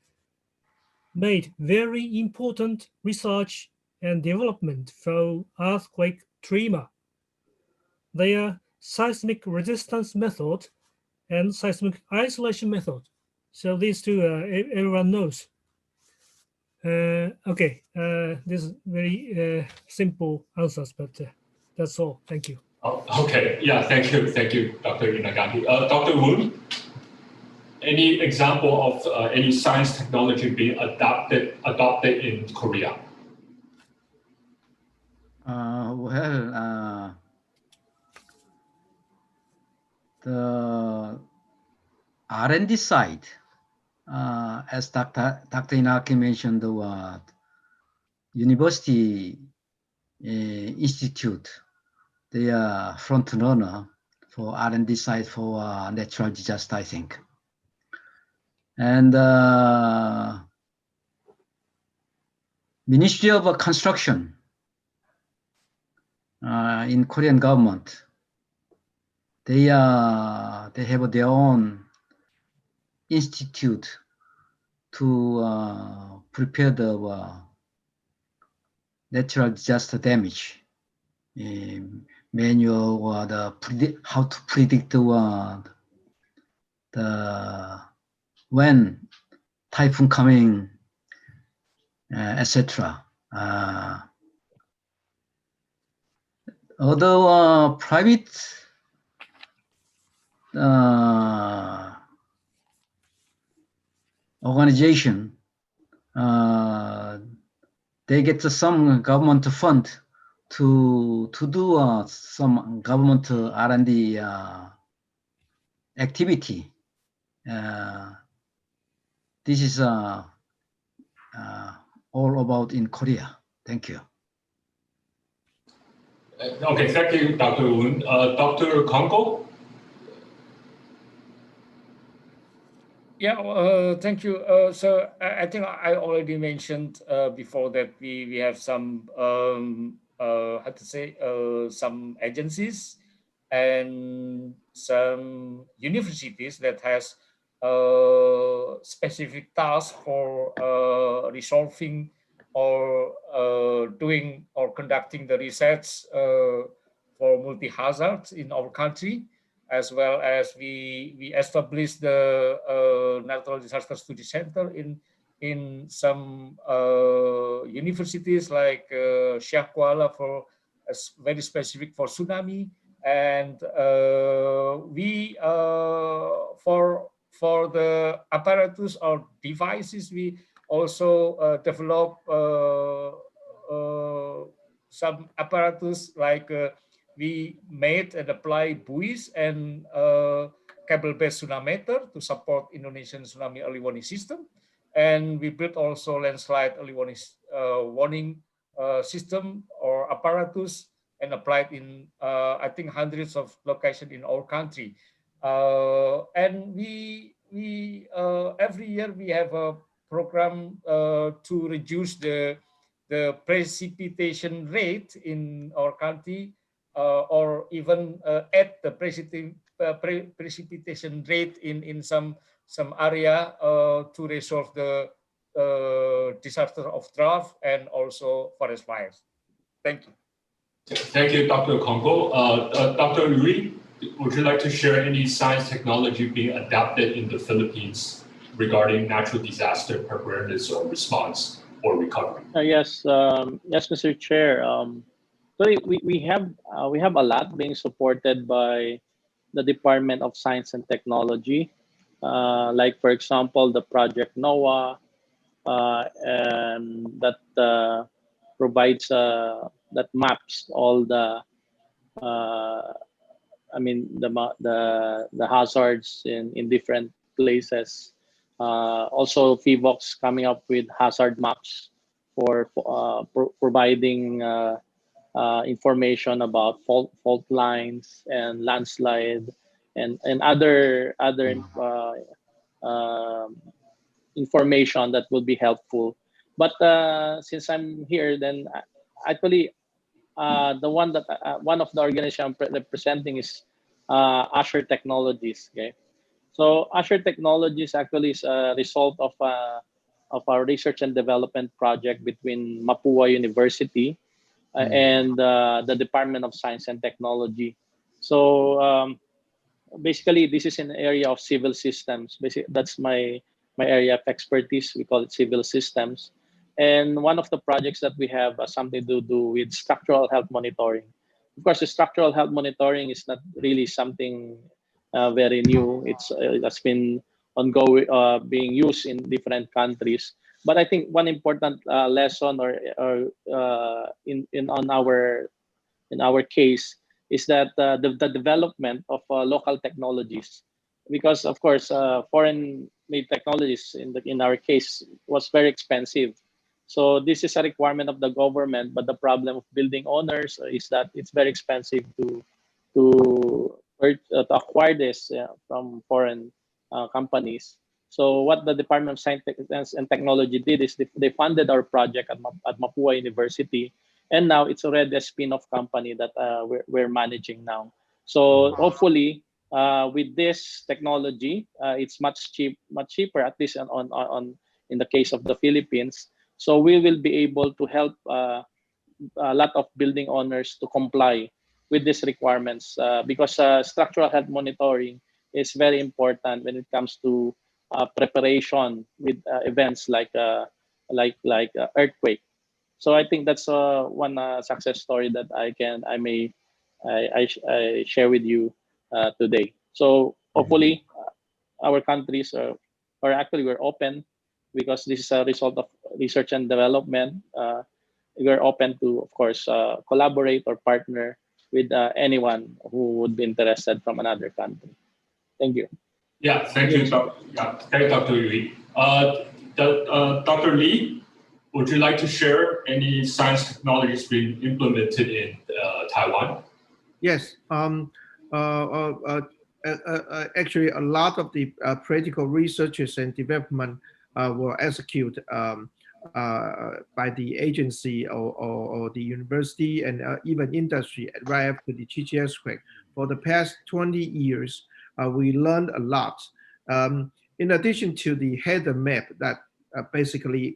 made very important research and development for earthquake tremor. Their seismic resistance method and seismic isolation method. So these two, everyone knows. Okay, this is very simple answers, but that's all. Thank you. Oh, okay, yeah, thank you, Dr. Inagaki. Dr. Woon, any example of any science technology being adopted in Korea? Well, the R&D side, as Dr. Inaki mentioned, the university institute, they are front runner for R&D side for natural disaster, I think. And Ministry of Construction in Korean government, they have their own institute to prepare the natural disaster damage manual or how to predict the when typhoon coming, etc. Although private organization, they get some government fund to do some government R&D activity. This is all about in Korea. Thank you. Okay, thank you, Dr. Woon. Dr. Kongo? Yeah, thank you. So I think I already mentioned before that we have some how to say some agencies and some universities that has specific tasks for resolving or doing or conducting the research for multi-hazards in our country, as well as we established the Natural Disaster Study Center in some universities like Syah Kuala for very specific for tsunami, and we for the apparatus or devices we also develop some apparatus like we made and applied buoys and cable-based tsunamimeter to support Indonesian tsunami early warning system. And we built also landslide early warning system or apparatus and applied in, I think, hundreds of locations in our country. And we every year we have a program to reduce the precipitation rate in our country, or even at the precipitation rate in some area to resolve the disaster of drought and also forest fires. Thank you. Thank you, Dr. Kongo. Dr. Uri, would you like to share any science technology being adapted in the Philippines regarding natural disaster preparedness or response or recovery? Yes, yes, Mr. Chair. So we have a lot being supported by the Department of Science and Technology, like for example the Project NOAA, and that provides that maps all the I mean, the hazards in different places. Also, FIVOX coming up with hazard maps for providing information about fault lines and landslide and other information that will be helpful. But since I'm here, then actually the one of the organization I'm representing is Azure Technologies. Okay, so Azure Technologies actually is a result of our research and development project between Mapua University and the Department of Science and Technology. So basically, this is an area of civil systems. Basically, that's my area of expertise. We call it civil systems. And one of the projects that we have something to do with structural health monitoring. Of course, the structural health monitoring is not really something very new. It's been ongoing, being used in different countries. But I think one important lesson or in our case is that the development of local technologies, because of course foreign made technologies in our case was very expensive. So this is a requirement of the government, but the problem of building owners is that it's very expensive to acquire this from foreign companies. So what the Department of Science and Technology did is they funded our project at Mapua University, and now it's already a spin-off company that we're managing now. So hopefully, with this technology, it's much cheaper, at least on in the case of the Philippines. So we will be able to help a lot of building owners to comply with these requirements because structural health monitoring is very important when it comes to preparation with events like earthquake. So I think that's one success story that I share with you today. So hopefully our countries are actually we're open because this is a result of research and development. We're open to, of course, collaborate or partner with anyone who would be interested from another country. Thank you. Yeah, thank you, thank you, Dr. Yui. Dr. Lee, would you like to share any science technologies being implemented in Taiwan? Yes. Actually, a lot of the practical researches and development were executed by the agency or the university and even industry right after the Chichi earthquake. For the past 20 years, we learned a lot. In addition to the header map that basically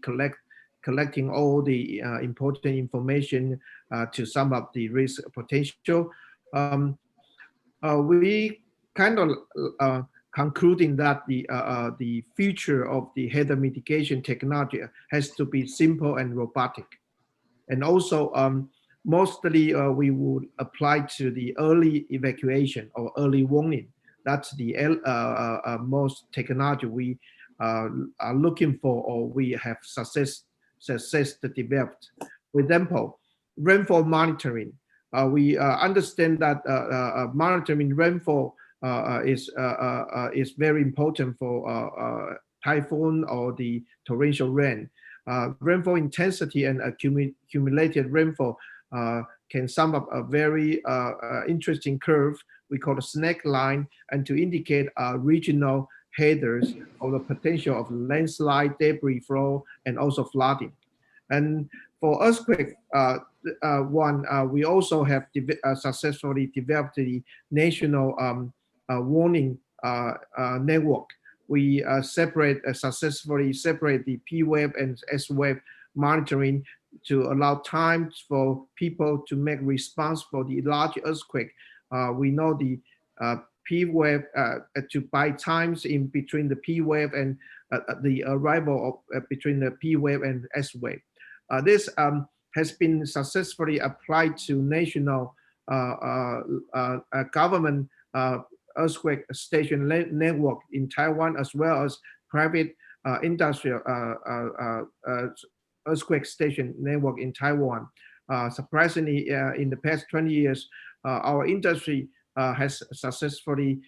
collecting all the important information to sum up the risk potential, we kind of concluding that the future of the header mitigation technology has to be simple and robotic. And also, mostly we would apply to the early evacuation or early warning. That's the most technology we are looking for or we have success developed. For example, rainfall monitoring. We understand that monitoring rainfall is very important for typhoon or the torrential rain. Rainfall intensity and accumulated rainfall can sum up a very interesting curve we call a snake line, and to indicate regional headers of the potential of landslide, debris flow, and also flooding. And for earthquake we also have successfully developed the national warning network. We successfully separate the P wave and S wave monitoring to allow time for people to make response for the large earthquake. We know the P wave to buy times in between the P wave and the arrival of between the P wave and S wave. This has been successfully applied to national government earthquake station network in Taiwan, as well as private industrial earthquake station network in Taiwan. Surprisingly, in the past 20 years, our industry has successfully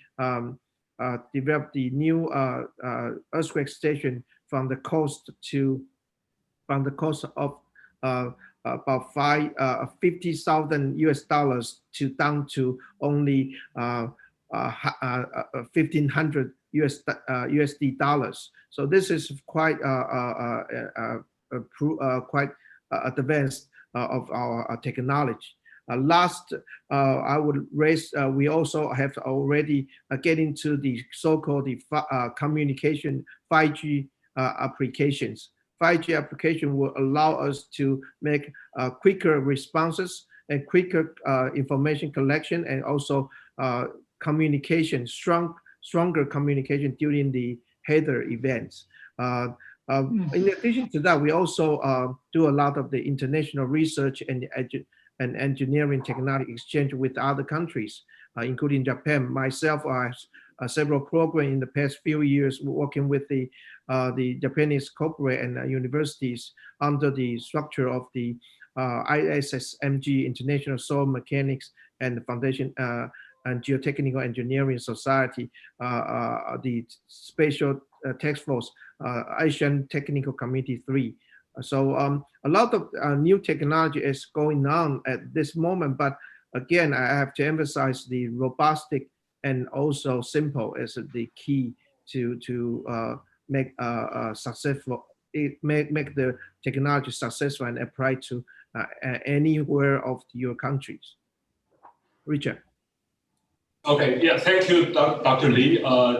developed the new earthquake station from the cost of about $50,000 to down to only 1,500 USD dollars. So this is quite quite advanced of our technology. Last, I would raise, we also have already get into the so-called communication 5G applications. 5G application will allow us to make quicker responses and quicker information collection, and also communication, stronger communication during the header events. In addition to that, we also do a lot of the international research and engineering technology exchange with other countries, including Japan. Myself, I have several programs in the past few years working with the Japanese corporate and universities under the structure of the ISSMG, International Soil Mechanics and Foundation and Geotechnical Engineering Society, the Spatial Task Force, Asian Technical Committee 3. So a lot of new technology is going on at this moment, but again, I have to emphasize the robustic and also simple is the key to make successful. Make the technology successful and apply to anywhere of your countries. Richard. Okay, yeah, thank you, Dr. Lee.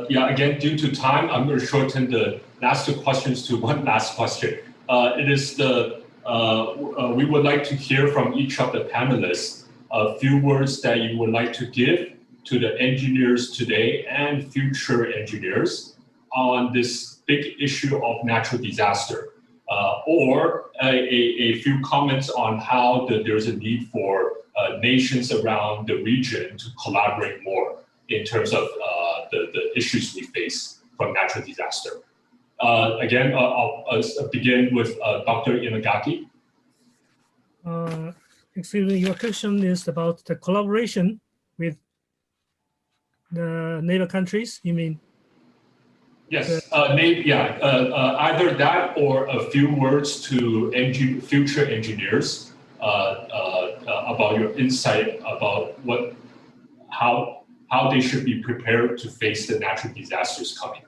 Yeah, again, due to time, I'm going to shorten the last two questions to one last question. It is we would like to hear from each of the panelists a few words that you would like to give to the engineers today and future engineers on this big issue of natural disaster, or a few comments on how there's a need for nations around the region to collaborate more in terms of the issues we face from natural disaster. Again, I'll begin with Dr. Inagaki. Excuse me, your question is about the collaboration with the neighbor countries, you mean? Yes, either that or a few words to future engineers about your insight about how they should be prepared to face the natural disasters coming.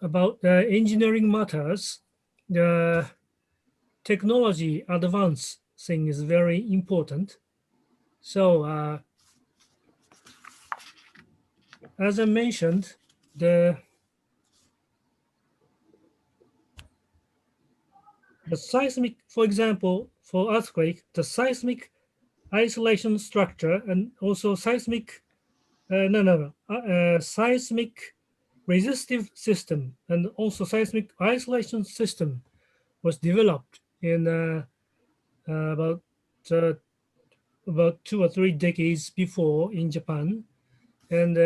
About the engineering matters, the technology advancing is very important. So as I mentioned, the seismic, for example, for earthquake, the seismic isolation structure and also seismic, seismic resistive system and also seismic isolation system was developed in about 2 or 3 decades before in Japan. And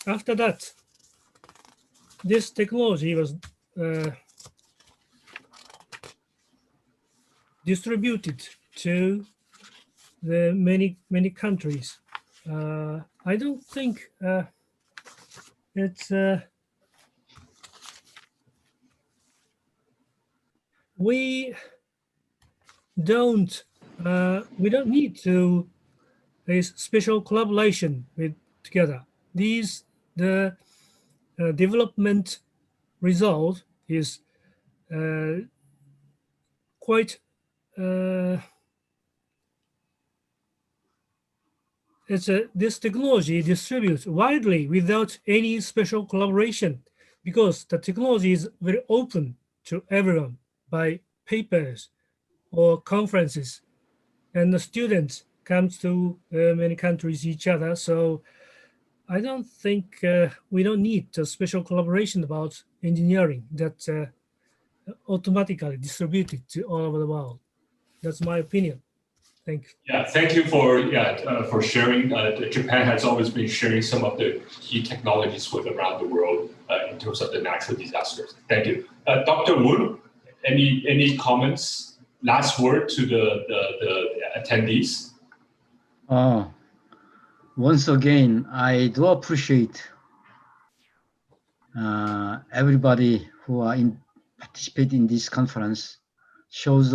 after that, this technology was distributed to the many countries. I don't think it's we don't need to a special collaboration with together. The development result is quite this technology distributes widely without any special collaboration, because the technology is very open to everyone by papers or conferences, and the students comes to many countries each other. So I don't think we don't need a special collaboration about engineering that automatically distributed to all over the world. That's my opinion. Thank you. Yeah, thank you for sharing. Japan has always been sharing some of the key technologies with around the world in terms of the natural disasters. Thank you. Dr. Woon, any comments last word to the attendees? Once again, I do appreciate everybody who are participate in this conference. Shows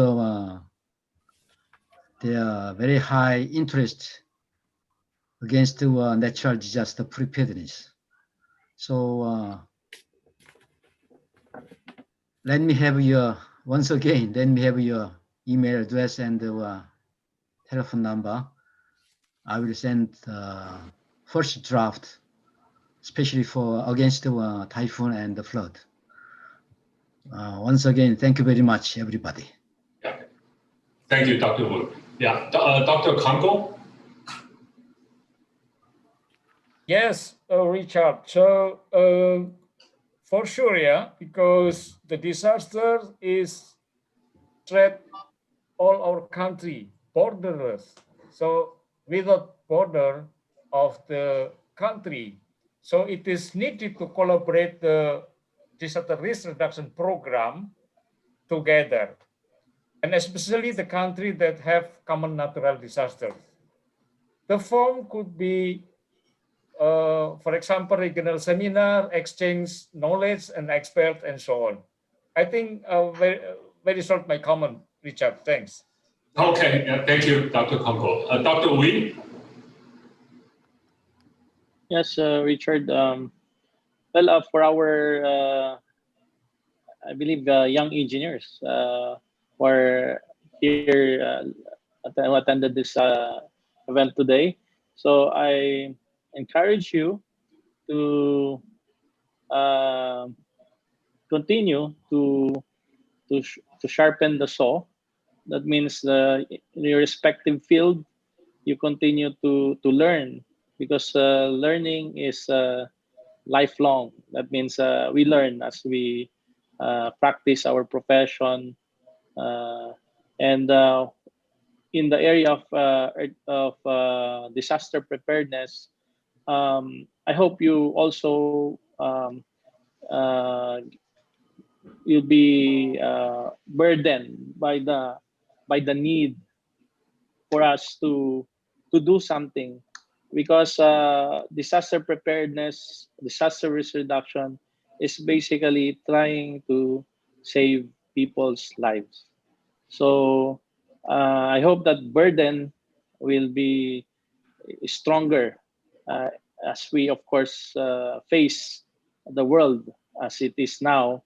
their very high interest against natural disaster preparedness. So let me have your, once again, let me have your email address and telephone number. I will send first draft, especially for against the typhoon and the flood. Once again, thank you very much, everybody. Yeah. Thank you, Dr. Wu. Yeah, Dr. Kongo? Yes, Richard. So for sure, yeah, because the disaster is threat all our country, borderless. So without border of the country, so it is needed to collaborate the disaster risk reduction program together, and especially the country that have common natural disasters. The form could be, for example, regional seminar, exchange knowledge and expert, and so on. I think very short my comment, Richard. Thanks. Okay, thank you, Dr. Kongo. Dr. Wee? Yes, Richard. Well, for our, I believe, young engineers who are here who attended this event today. So I encourage you to continue to sharpen the saw. That means in your respective field, you continue to learn, because learning is lifelong. That means we learn as we practice our profession, and in the area of disaster preparedness. I hope you also uh, you'll be burdened by the need for us to do something, because disaster preparedness, disaster risk reduction is basically trying to save people's lives. So I hope that burden will be stronger uh, as we, of course, face the world as it is now.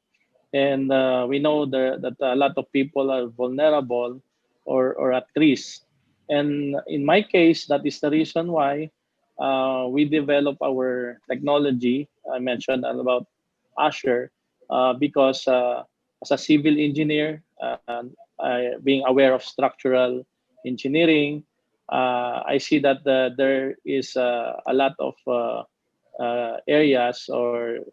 And we know that a lot of people are vulnerable or at risk. And in my case, that is the reason why we develop our technology. I mentioned about Azure because as a civil engineer, being aware of structural engineering, I see that there is a lot of areas or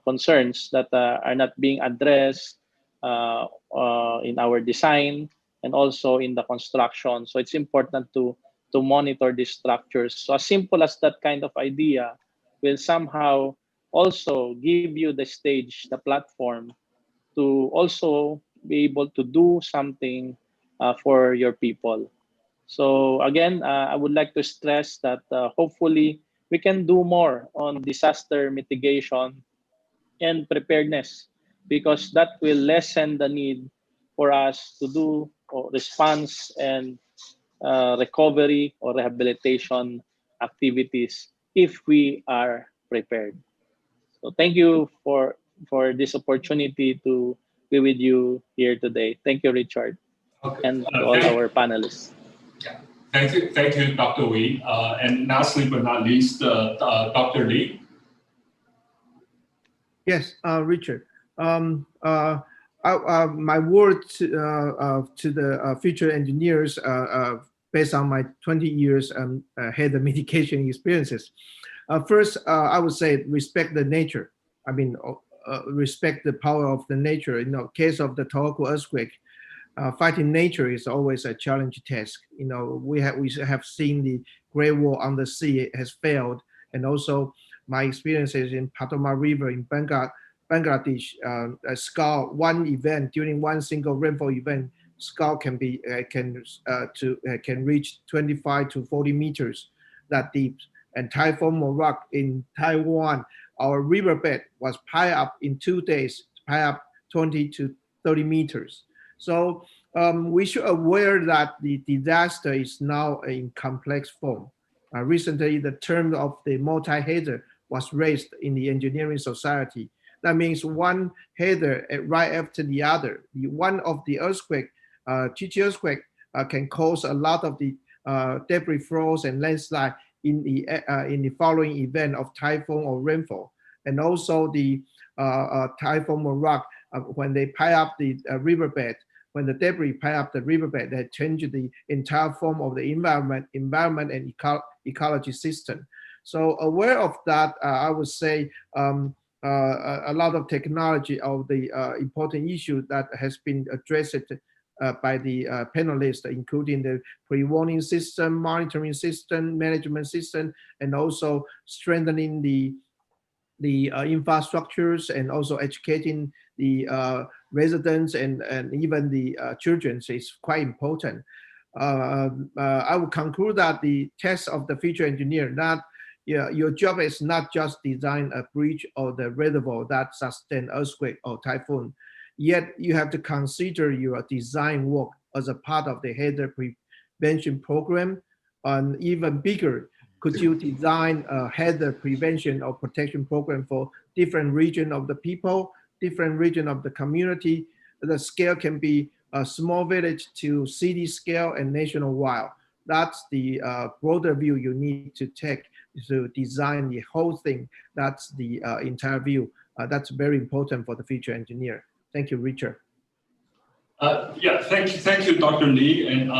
concerns that are not being addressed in our design and also in the construction. So it's important to monitor these structures. So as simple as that kind of idea will somehow also give you the stage, the platform to also be able to do something for your people. So again, I would like to stress that hopefully we can do more on disaster mitigation and preparedness, because that will lessen the need for us to do response and recovery or rehabilitation activities if we are prepared. So thank you for this opportunity to be with you here today. Thank you, Richard, Okay. and to all our panelists. Thank you, Dr. Wee. And lastly but not least, Dr. Lee. Yes, Richard. My word to the future engineers, based on my 20 years head of mitigation experiences. First, I would say respect the nature. I mean, respect the power of the nature. In the case of the Tohoku earthquake, fighting nature is always a challenge task. You know, we have seen the Great Wall on the sea has failed, and also my experiences in Patoma River in Bengal Bangladesh, one event during one single rainfall event, skull can reach 25 to 40 meters that deep. And Typhoon Morak in Taiwan, our riverbed was piled up in 2 days, piled up 20 to 30 meters. So we should aware that the disaster is now in complex form. Recently, the term of the multi-header was raised in the engineering society. That means one header right after the other. One of the earthquake, Chichi earthquake, can cause a lot of the debris flows and landslide in the following event of typhoon or rainfall. And also the Typhoon Morak, when they pile up the riverbed, when the debris pile up the riverbed, they change the entire form of the environment and ecology system. So aware of that, I would say a lot of technology of the important issue that has been addressed by the panelists, including the pre-warning system, monitoring system, management system, and also strengthening the infrastructures and also educating the residents and even the children is quite important. I would conclude that the test of the future engineer, your job is not just design a bridge or the reservoir that sustain earthquake or typhoon. Yet you have to consider your design work as a part of the header prevention program. And even bigger, could you design a header prevention or protection program for different region of the people, different region of the community? The scale can be a small village to city scale and nationwide. That's the broader view you need to take to design the whole thing. That's the entire view. That's very important for the future engineer. Thank you, Richard. Yeah, thank you, Dr. Lee. And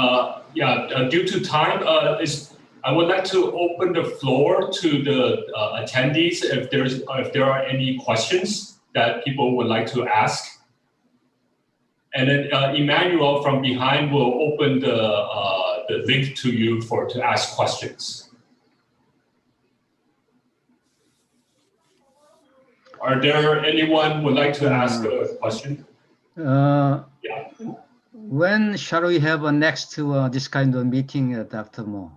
due to time, I would like to open the floor to the attendees if there are any questions that people would like to ask. And then Emmanuel from behind will open the link to you to ask questions. Are there anyone would like to ask a question? When shall we have a next this kind of meeting, Dr. Mo?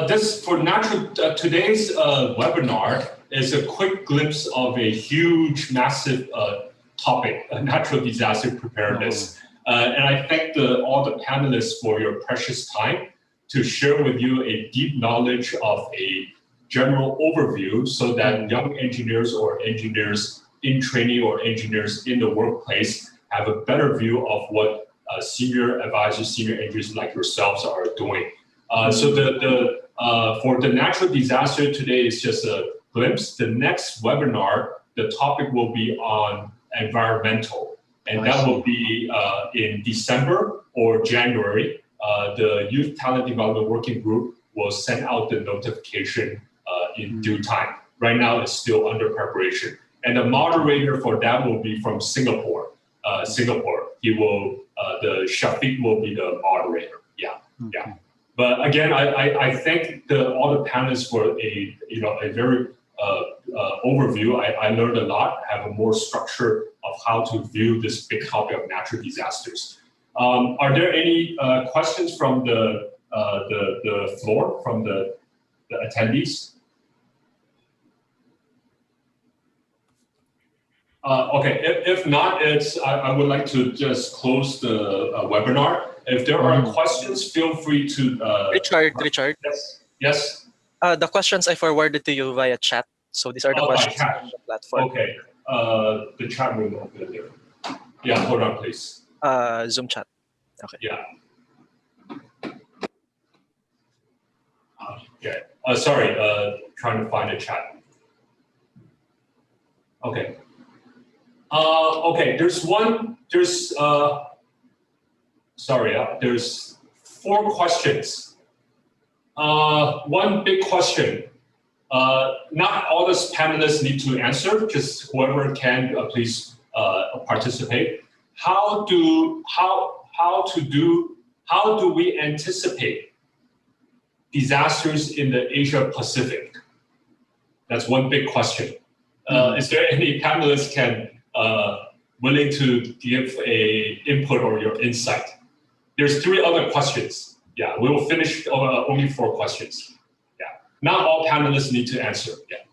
This for today's webinar is a quick glimpse of a huge, massive topic, natural disaster preparedness. And I thank all the panelists for your precious time to share with you a deep knowledge of a general overview so that young engineers or engineers in training or engineers in the workplace have a better view of what senior advisors, senior engineers like yourselves are doing. So for the natural disaster today is just a glimpse. The next webinar, the topic will be on environmental, and that will be in December or January. The Youth Talent Development Working Group will send out the notification in due time. Right now, it's still under preparation. And the moderator for that will be from Singapore. He will, the Shafiq will be the moderator. Yeah. But again, I thank all the panelists for a very overview. I learned a lot, have a more structure of how to view this big topic of natural disasters. Are there any questions from the floor, from the attendees? Okay, if not, I would like to just close the webinar. If there are questions, feel free to. Richard. Yes. The questions I forwarded to you via chat. So these are the questions on the platform. Okay. The chat room over there. Yeah, hold on, please. Zoom chat. Okay. Yeah. Okay. Sorry. Trying to find a chat. Okay. Okay. There's 4 questions. One big question. Not all the panelists need to answer. Just whoever can, please participate. How do we anticipate disasters in the Asia Pacific? That's one big question. Is there any panelists can willing to give a input or your insight? There's 3 other questions. Yeah, we will finish only 4 questions. Yeah, not all panelists need to answer. Yeah.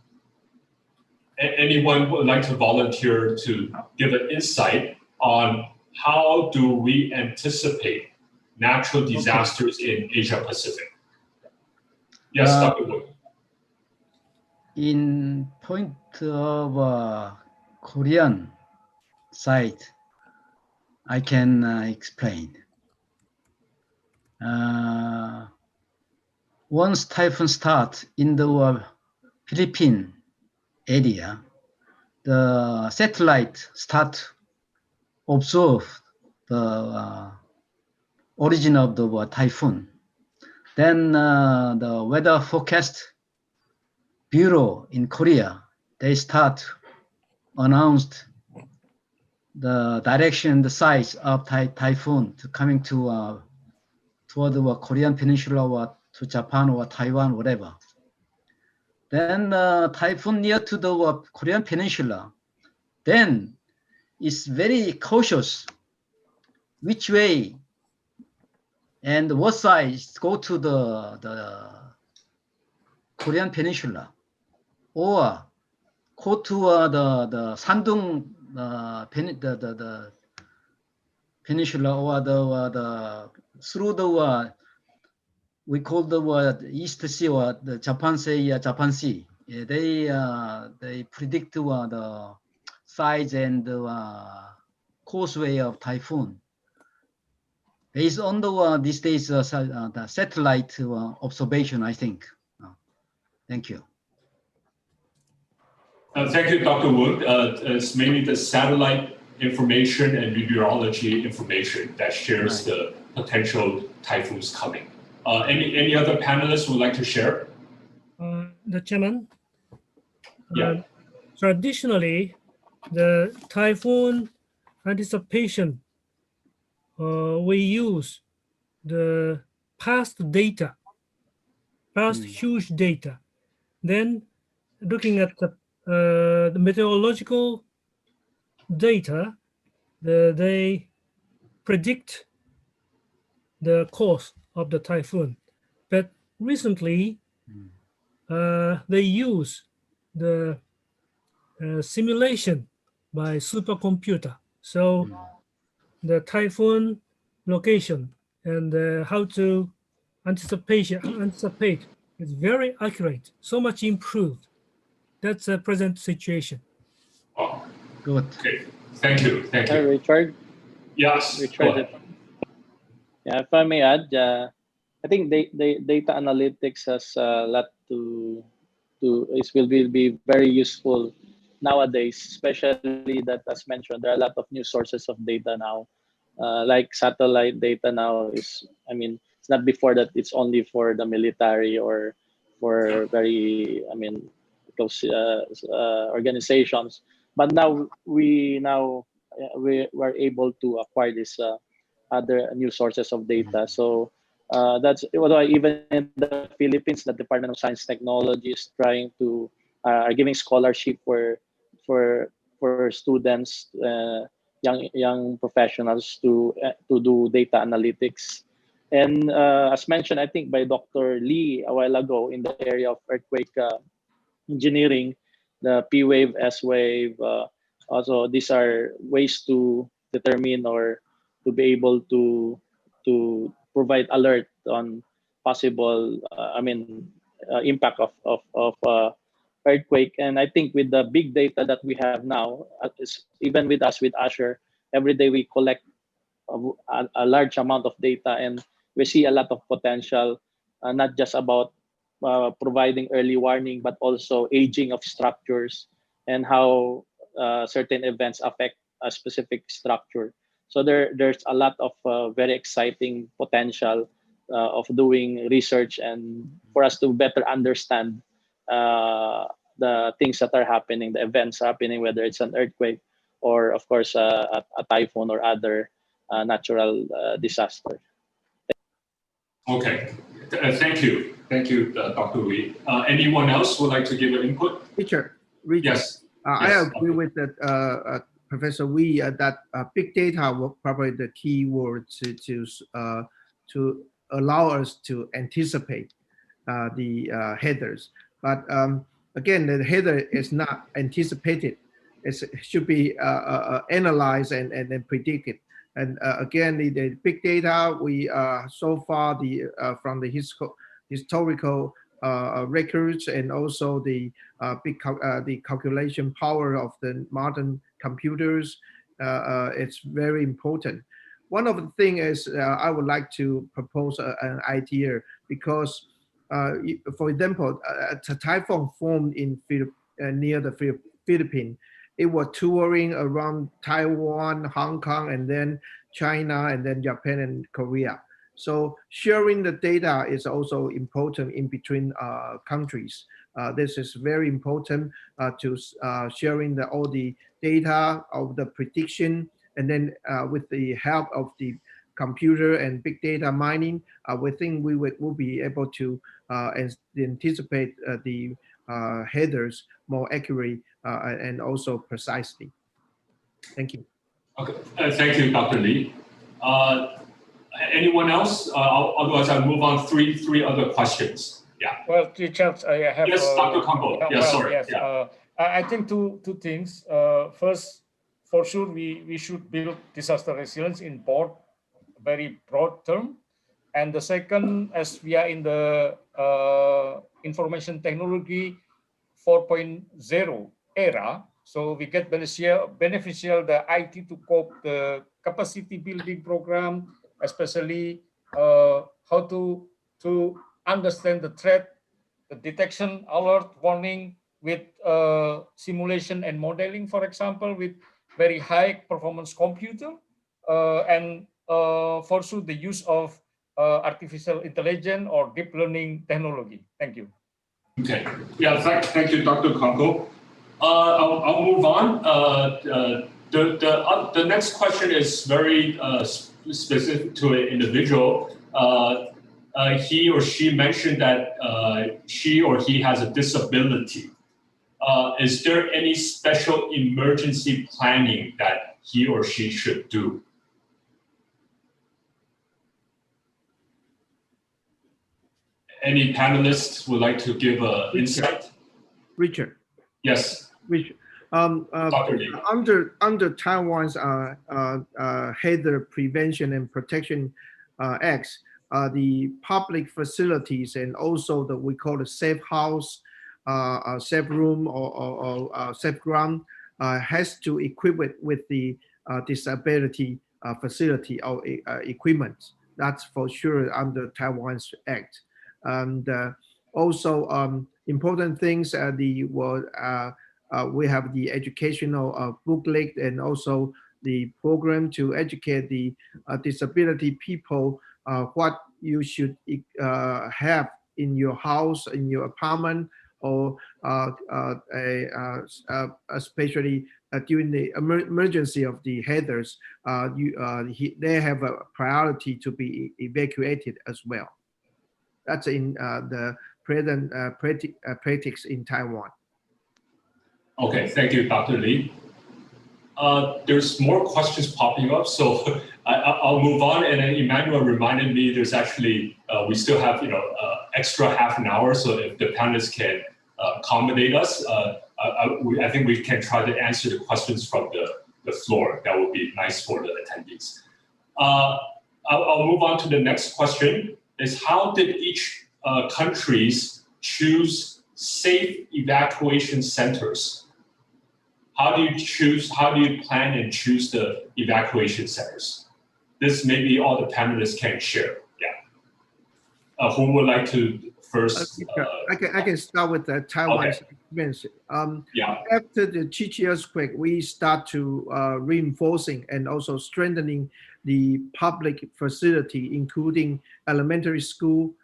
Anyone would like to volunteer to give an insight on how do we anticipate natural disasters in Asia Pacific? Yes, Dr. Wood. In point of Korean side, I can explain. Once typhoon starts in the Philippine area, the satellite start observe the origin of the typhoon. Then the weather forecast bureau in Korea, they start announced the direction, the size of typhoon coming to toward the Korean Peninsula or to Japan or Taiwan, whatever. Then typhoon near to the Korean Peninsula, then it's very cautious which way and what side go to the Korean Peninsula or go to the Shandong the peninsula or the through the we call the East Sea or the Japan Sea. They predict the size and causeway of typhoon based on these days the satellite observation, I think. Thank you. Thank you, Dr. Wood. It's mainly the satellite information and meteorology information that shares the potential typhoons coming. Any other panelists would like to share? The chairman. Yeah. Traditionally, the typhoon anticipation, we use the past data, huge data. Then looking at the meteorological data, they predict the course of the typhoon. But recently, they use the simulation by supercomputer. So the typhoon location and how to anticipate is very accurate, so much improved. That's the present situation. Oh, Good. okay. Thank you. Thank you. Richard? Yes. Richard, yeah, if I may add, I think data analytics has a lot will be very useful nowadays, especially that, as mentioned, there are a lot of new sources of data now, like satellite data now is, I mean, it's not before that it's only for the military or for very, I mean, close organizations, but now we're able to acquire this other new sources of data. So that's why even in the Philippines, the Department of Science Technology is trying to are giving scholarship for students, young professionals to do data analytics. And as mentioned, I think by Dr. Lee a while ago, in the area of earthquake engineering, the P wave, S wave, also these are ways to determine or to be able to provide alert on possible impact of earthquake. And I think with the big data that we have now, even with us with Azure, every day we collect a large amount of data, and we see a lot of potential, not just about providing early warning, but also aging of structures and how certain events affect a specific structure. So there's a lot of very exciting potential of doing research and for us to better understand the things that are happening, the events happening, whether it's an earthquake or, of course, a typhoon or other natural disaster. Okay. Thank you. Thank you, Dr. Lee. Anyone else would like to give an input? Richard. Yes. I Yes, agree with that, Professor Wee, that big data will probably the key word to allow us to anticipate the headers. But again, the header is not anticipated. It should be analyzed and then predicted. And again, the big data, we so far from the historical records and also the the calculation power of the modern computers, it's very important. One of the things is I would like to propose an idea because, for example, a typhoon formed in near the Philippines. It was touring around Taiwan, Hong Kong, and then China, and then Japan and Korea. So sharing the data is also important in between countries. This is very important to sharing all the data of the prediction, and then with the help of the computer and big data mining, we think we will be able to anticipate the headers more accurately and also precisely. Thank you. Okay, thank you, Dr. Lee. Anyone else? Otherwise, I'll move on three other questions. Yeah. Well, Richard, I have. Yes, Dr. Combo. Yes, sorry. Yes. Yeah. I think two things. First, for sure, we should build disaster resilience in very broad term. And the second, as we are in the information technology 4.0 era, so we get beneficial the IT to cope the capacity building program, especially how to understand the threat, the detection, alert, warning with simulation and modeling, for example, with very high performance computer, and for sure the use of artificial intelligence or deep learning technology. Thank you. Okay. Yeah. Thank you, Dr. Kongo. I'll move on. The next question is very specific to an individual. He or she mentioned that she or he has a disability. Is there any special emergency planning that he or she should do? Any panelists would like to give an insight? Richard. Yes. Richard. Dr. Lee. Under Taiwan's Heather Prevention and Protection Acts, the public facilities and also we call the safe house, safe room or safe ground has to equip it with the disability facility or equipment. That's for sure under Taiwan's Act. And also important things we have the educational booklet and also the program to educate the disability people what you should have in your house, in your apartment, or especially during the emergency of the headers, they have a priority to be evacuated as well. That's in the present practice in Taiwan. Okay, thank you, Dr. Lee. There's more questions popping up, so I'll move on. And then Emmanuel reminded me there's actually, we still have extra half an hour, so if the panelists can accommodate us, I think we can try to answer the questions from the floor. That would be nice for the attendees. I'll move on to the next question, is how did each countries choose safe evacuation centers? How do you plan and choose the evacuation centers? This maybe all the panelists can share. Yeah. Who would like to first? I can start with the Taiwan's experience. After the Chichi earthquake, we start to reinforcing and also strengthening the public facility, including elementary school,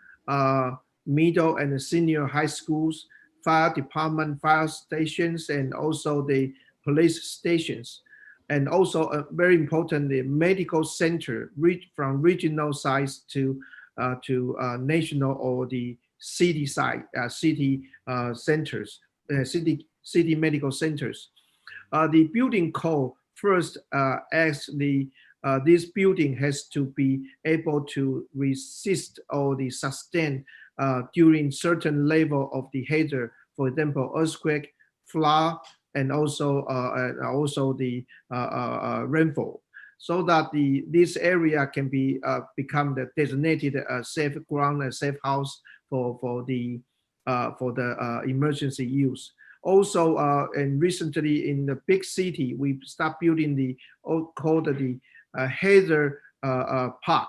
middle and senior high schools, fire department, fire stations, and also the police stations. And also very important, the medical center from regional size to national or the city side, city centers, city city medical centers. The building code first asks this building has to be able to resist or the sustain during certain level of the hazard, for example, earthquake, flood, and also the rainfall, so that this area can be become the designated safe ground and safe house for the emergency use. Also, and recently in the big city, we start building the called the hazard park.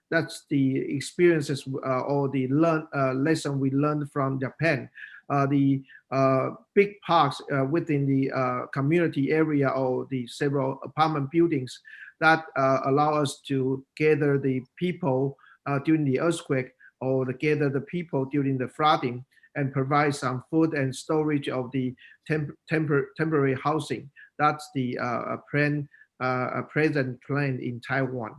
That's the experiences or the lesson we learned from Japan. The big parks within the community area or the several apartment buildings that allow us to gather the people during the earthquake, or gather the people during the flooding, and provide some food and storage of the temporary housing. That's the present plan in Taiwan.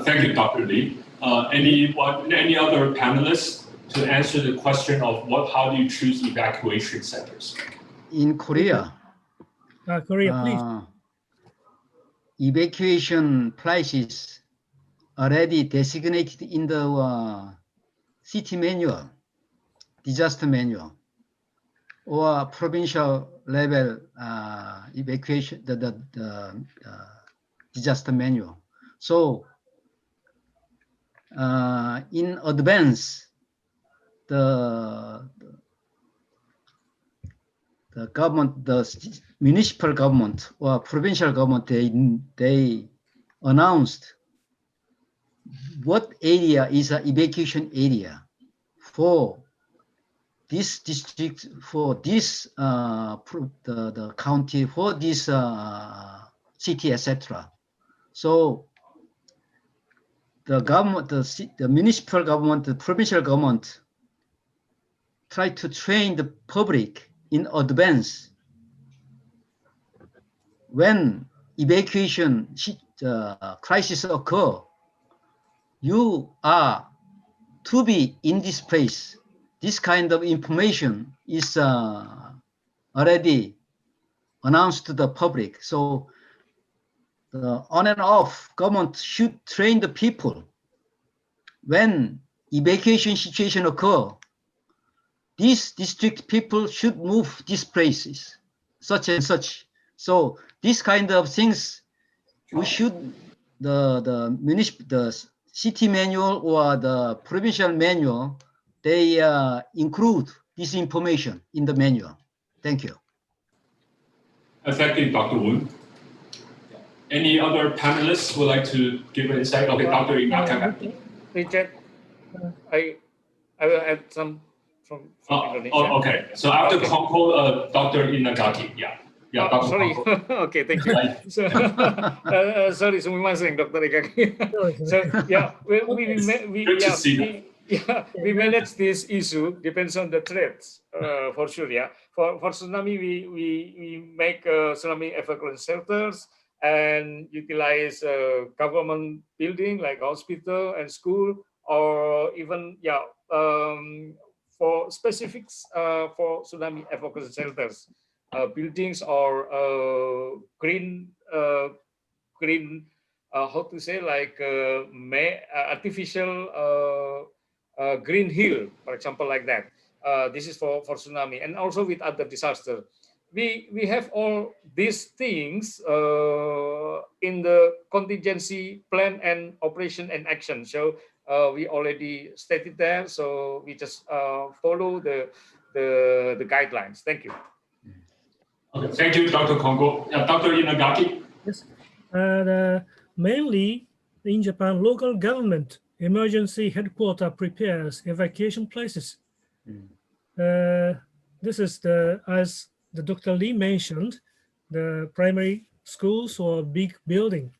Thank you, Dr. Lee. Any other panelists to answer the question of how do you choose evacuation centers? In Korea, Korea, please. Evacuation places already designated in the city manual, disaster manual, or provincial level evacuation, the disaster manual. So in advance, the government, the municipal government or provincial government, they announced what area is an evacuation area for this district, for this the county, for this city, etc. So the government, the municipal government, the provincial government try to train the public in advance. When evacuation crisis occur, you are to be in this place. This kind of information is already announced to the public. So the on and off government should train the people. When evacuation situation occur, these district people should move these places, such and such. So this kind of things, we should the city manual or the provincial manual, they include this information in the manual. Thank you. Thank you, Dr. Woon. Any other panelists would like to give an insight? Okay, Dr. Inaka. Richard, I will add some from Indonesia. Oh, okay. So after Kongko, Dr. Inagaki. Yeah. Yeah, Dr. Sorry. Okay, thank you. So, sorry, sumimasen, Dr. Inagaki. So yeah, we manage this issue depends on the threats for sure. Yeah, for tsunami we make tsunami evacuation shelters and utilize government building like hospital and school, or even for specifics for tsunami evacuation shelters, buildings or green how to say, like artificial green hill, for example, like that. This is for tsunami, and also with other disaster. We have all these things in the contingency plan and operation and action. So we already stated there. So we just follow the guidelines. Thank you. Okay, thank you, Dr. Kongo. Dr. Inagaki. Yes. Mainly in Japan, local government emergency headquarters prepares evacuation places. This is as the Dr. Lee mentioned, the primary schools or big building.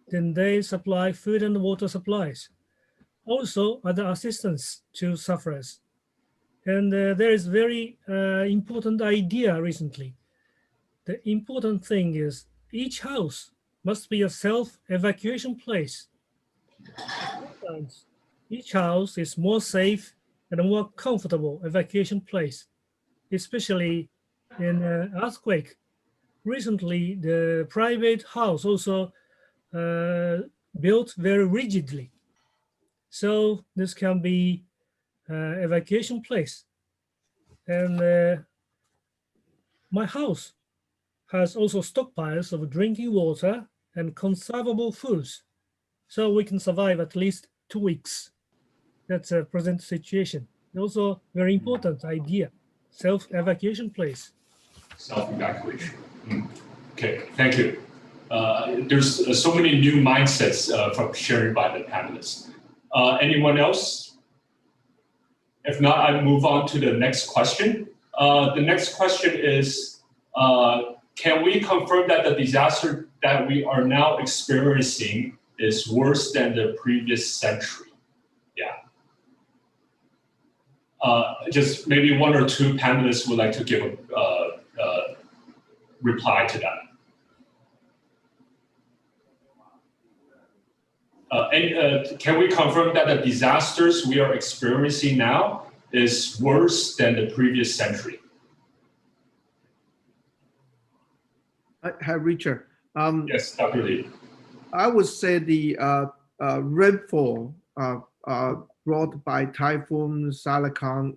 Then they supply food and water supplies. Also other assistance to sufferers. And there is very important idea recently. The important thing is each house must be a self-evacuation place. Sometimes each house is more safe and a more comfortable evacuation place. especially in earthquake. Recently, the private house also built very rigidly. So this can be evacuation place. And my house has also stockpiles of drinking water and conservable foods. So we can survive at least 2 weeks. That's a present situation. Also, very important idea, self-evacuation place. Self-evacuation. Okay, thank you. There's so many new mindsets from shared by the panelists. Anyone else? If not, I move on to the next question. The next question is, can we confirm that the disaster that we are now experiencing is worse than the previous century? Yeah. Just maybe one or two panelists would like to give a reply to that. And can we confirm that the disasters we are experiencing now is worse than the previous century? Hi, Richard. Yes, Dr. Lee. I would say the rainfall brought by typhoon, cyclone,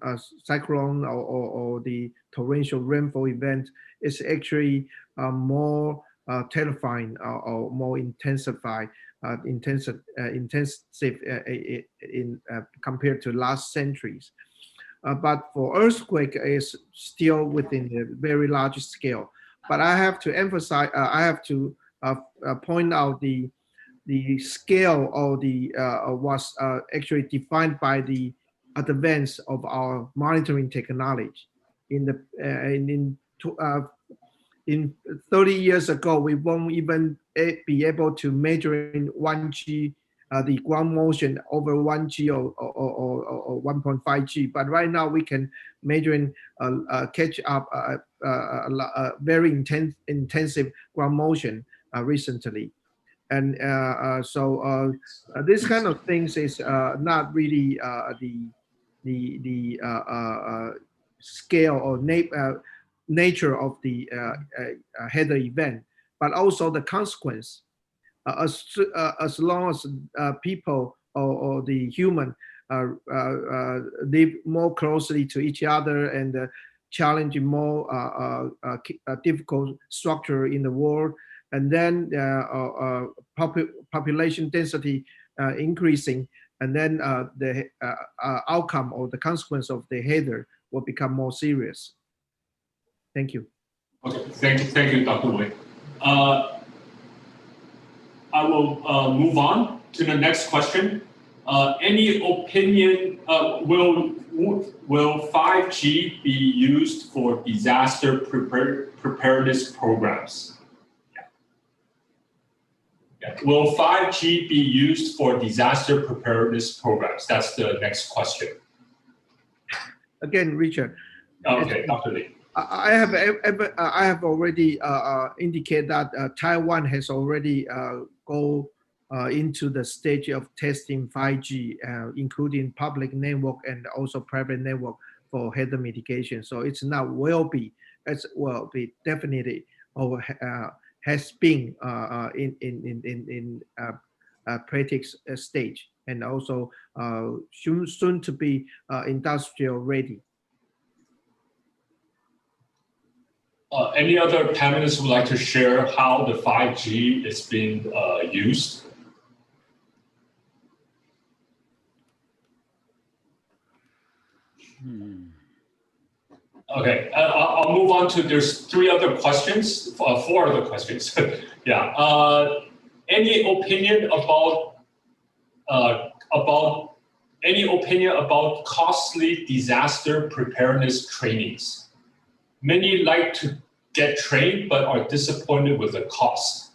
or the torrential rainfall event is actually more terrifying or more intensive in compared to last centuries. But for earthquake, is still within a very large scale. But I have to emphasize, I have to point out the scale of the was actually defined by the advance of our monitoring technology. In 30 years ago, we won't even be able to measure in 1G the ground motion over 1G or 1.5G. But right now we can measure and catch up a very intensive ground motion recently. And so this kind of things is not really the scale or nature of the header event, but also the consequence. As long as people or the human live more closely to each other and challenging more difficult structure in the world, and then population density increasing, and then the outcome or the consequence of the header will become more serious. Thank you. Okay, thank you, Dr. Wei. I will move on to the next question. Any opinion, will 5G be used for disaster preparedness programs? Yeah. Will 5G be used for disaster preparedness programs? That's the next question. Again, Richard. Okay, Dr. Lee. I have already indicated that Taiwan has already go into the stage of testing 5G, including public network and also private network for header mitigation. So it's not definitely or has been in practice stage, and also soon to be industrial ready. Any other panelists would like to share how the 5G is being used? Okay, I'll move on to, there's four other questions. Yeah. Any opinion about costly disaster preparedness trainings? Many like to get trained, but are disappointed with the cost.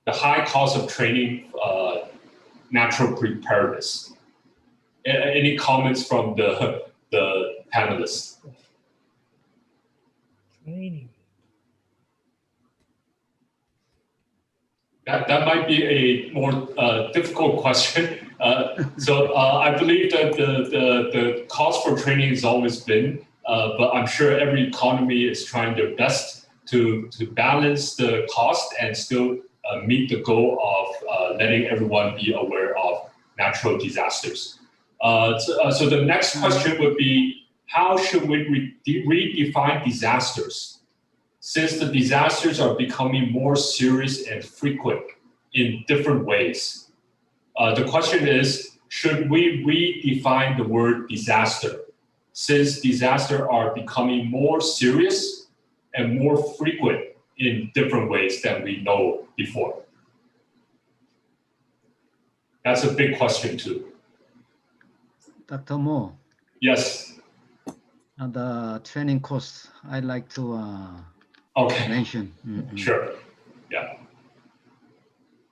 The high cost of training natural preparedness. Any comments from the panelists? Training. That might be a more difficult question. I believe that the cost for training has always been, but I'm sure every economy is trying their best to balance the cost and still meet the goal of letting everyone be aware of natural disasters. So the next question would be, how should we redefine disasters? Since the disasters are becoming more serious and frequent in different ways. The question is, should we redefine the word disaster? Since disasters are becoming more serious and more frequent in different ways than we know before. That's a big question too. Dr. Mo, Yes. the training cost, I'd like to Okay. mention. Sure. Yeah.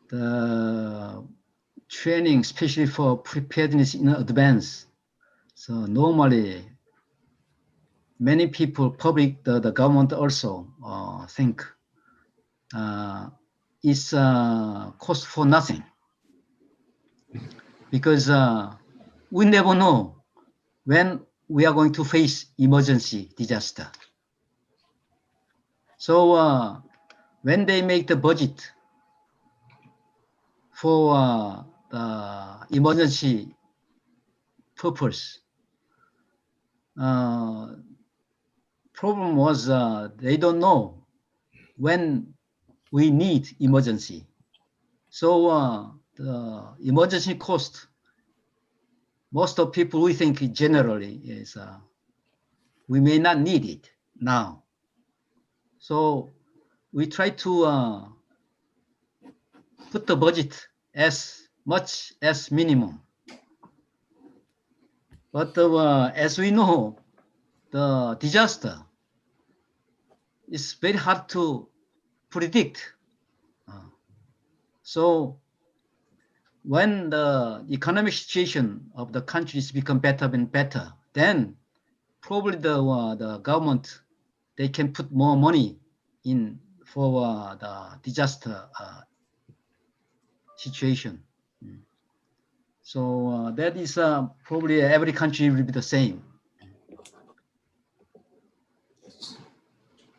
The training, especially for preparedness in advance. So normally, many people, public, the government also think it's cost for nothing, because we never know when we are going to face emergency disaster. So when they make the budget for the emergency purpose, problem was they don't know when we need emergency. So the emergency cost, most of people, we think generally is we may not need it now. So we try to put the budget as much as minimum. But as we know, the disaster is very hard to predict. So when the economic situation of the countries become better and better, then probably the government, they can put more money in for the disaster situation. So that is probably every country will be the same.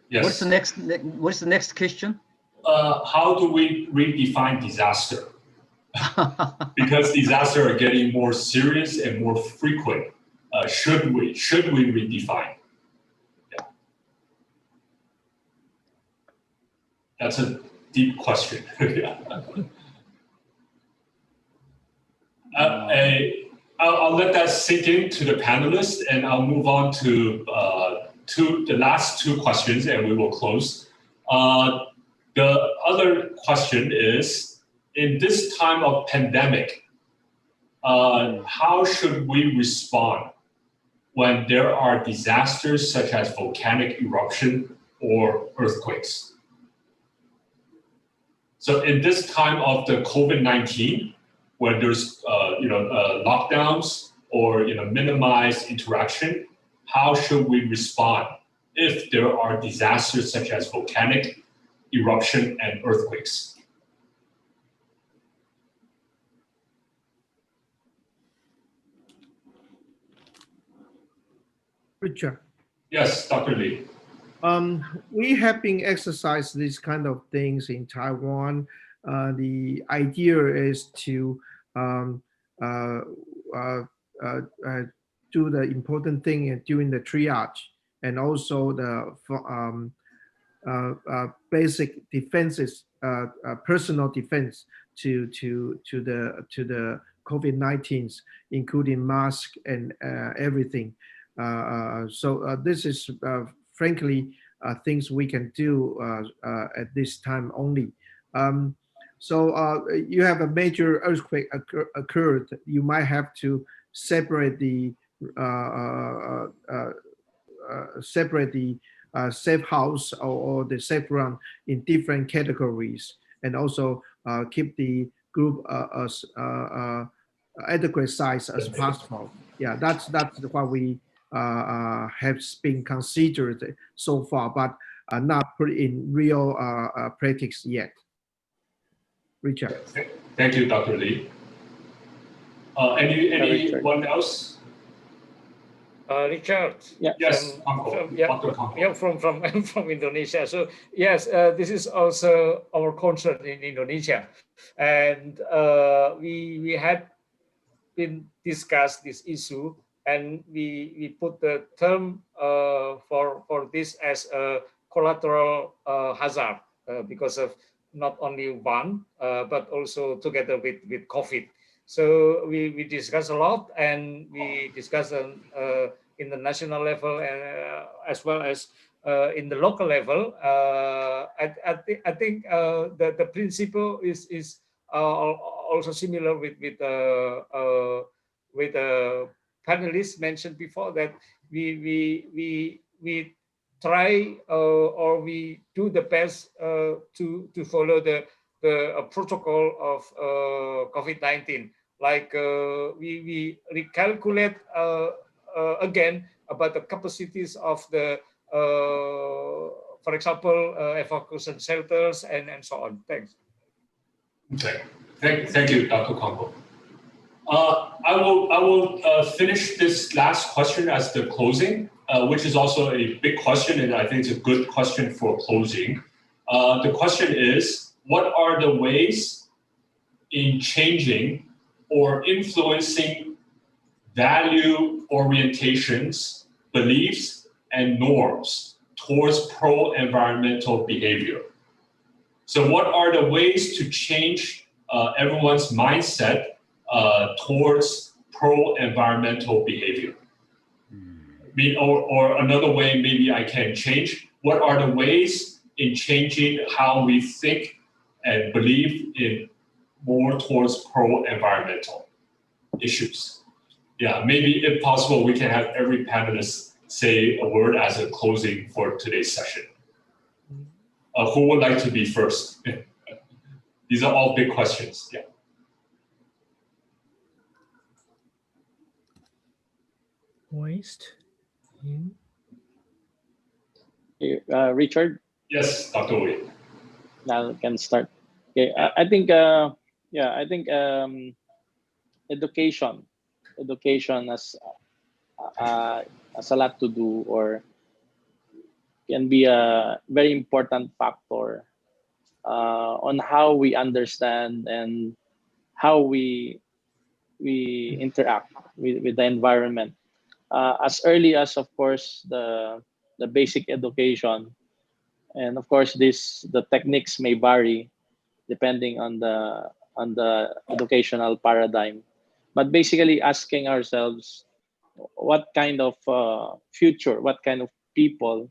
Yes. What's the next question? How do we redefine disaster? Because disasters are getting more serious and more frequent. Should we redefine? Yeah. That's a deep question. Yeah. I'll let that sink into the panelists, and I'll move on to the last two questions, and we will close. The other question is, in this time of pandemic, how should we respond when there are disasters such as volcanic eruption or earthquakes? So in this time of the COVID-19, when there's lockdowns or minimized interaction, how should we respond if there are disasters such as volcanic eruption and earthquakes? Richard. Yes, Dr. Lee. We have been exercising these kind of things in Taiwan. The idea is to do the important thing during the triage, and also the basic defenses, personal defense to the COVID-19, including mask and everything. So this is frankly things we can do at this time only. So you have a major earthquake occurred, you might have to separate the safe house or the safe run in different categories, and also keep the group as adequate size as possible. Yeah, that's what we have been considered so far, but not put in real practice yet. Richard. Thank you, Dr. Lee. Anyone else? Richard. Yes, Dr. Kangko. From Indonesia. So yes, this is also our concern in Indonesia, and we had been discussed this issue, and we put the term for this as a collateral hazard because of not only one but also together with COVID. So we discussed a lot, and we discussed in the national level and as well as in the local level. I think the principle is also similar with panelists mentioned before, that we try or we do the best to follow the protocol of COVID-19. Like we recalculate again about the capacities of the, for example, evacuation shelters and so on. Thanks. Okay, thank you, Dr. Kangko. I will finish this last question as the closing, which is also a big question, and I think it's a good question for closing. The question is, what are the ways in changing or influencing value orientations, beliefs, and norms towards pro-environmental behavior? So what are the ways to change everyone's mindset towards pro-environmental behavior? Or another way maybe I can change, what are the ways in changing how we think and believe in more towards pro-environmental issues? Yeah, maybe if possible, we can have every panelist say a word as a closing for today's session. Who would like to be first? These are all big questions. Yeah. Waste in. Richard. Yes, Dr. Wei. Now we can start. Okay, I think education has a lot to do, or can be a very important factor on how we understand and how we interact with the environment. As early as, of course, the basic education, and of course the techniques may vary depending on the educational paradigm, but basically asking ourselves what kind of future, what kind of people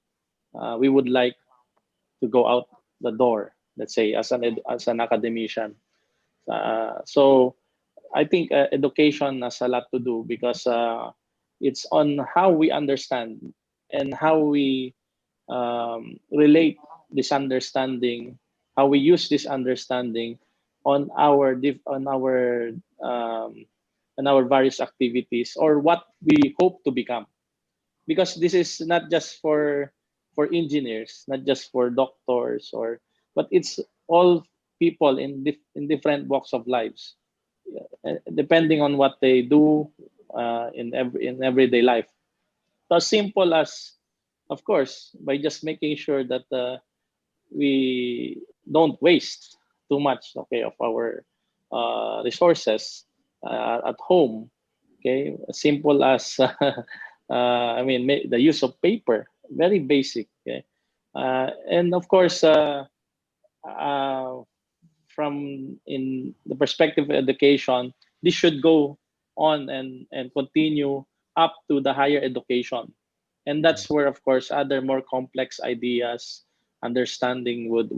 we would like to go out the door, let's say, as an academician. So I think education has a lot to do, because it's on how we understand and how we relate this understanding, how we use this understanding on our various activities, or what we hope to become. Because this is not just for engineers, not just for doctors, but it's all people in different walks of lives, depending on what they do in everyday life. So as simple as, of course, by just making sure that we don't waste too much, okay, of our resources at home. Okay, as simple as I mean, the use of paper, very basic. Okay, and of course, from in the perspective of education, this should go on and continue up to the higher education, and that's where, of course, other more complex ideas, understanding would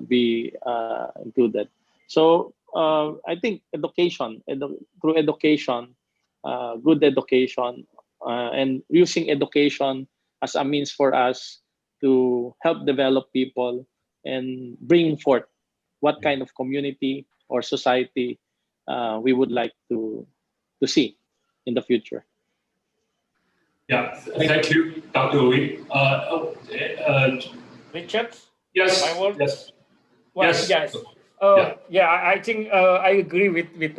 be included. So I think education, through education, good education, and using education as a means for us to help develop people and bring forth what kind of community or society we would like to see in the future. Yeah, thank you, Dr. Louis. Richard? Yes. My word? Yes. Well, Yes. yes. Yeah, I think I agree with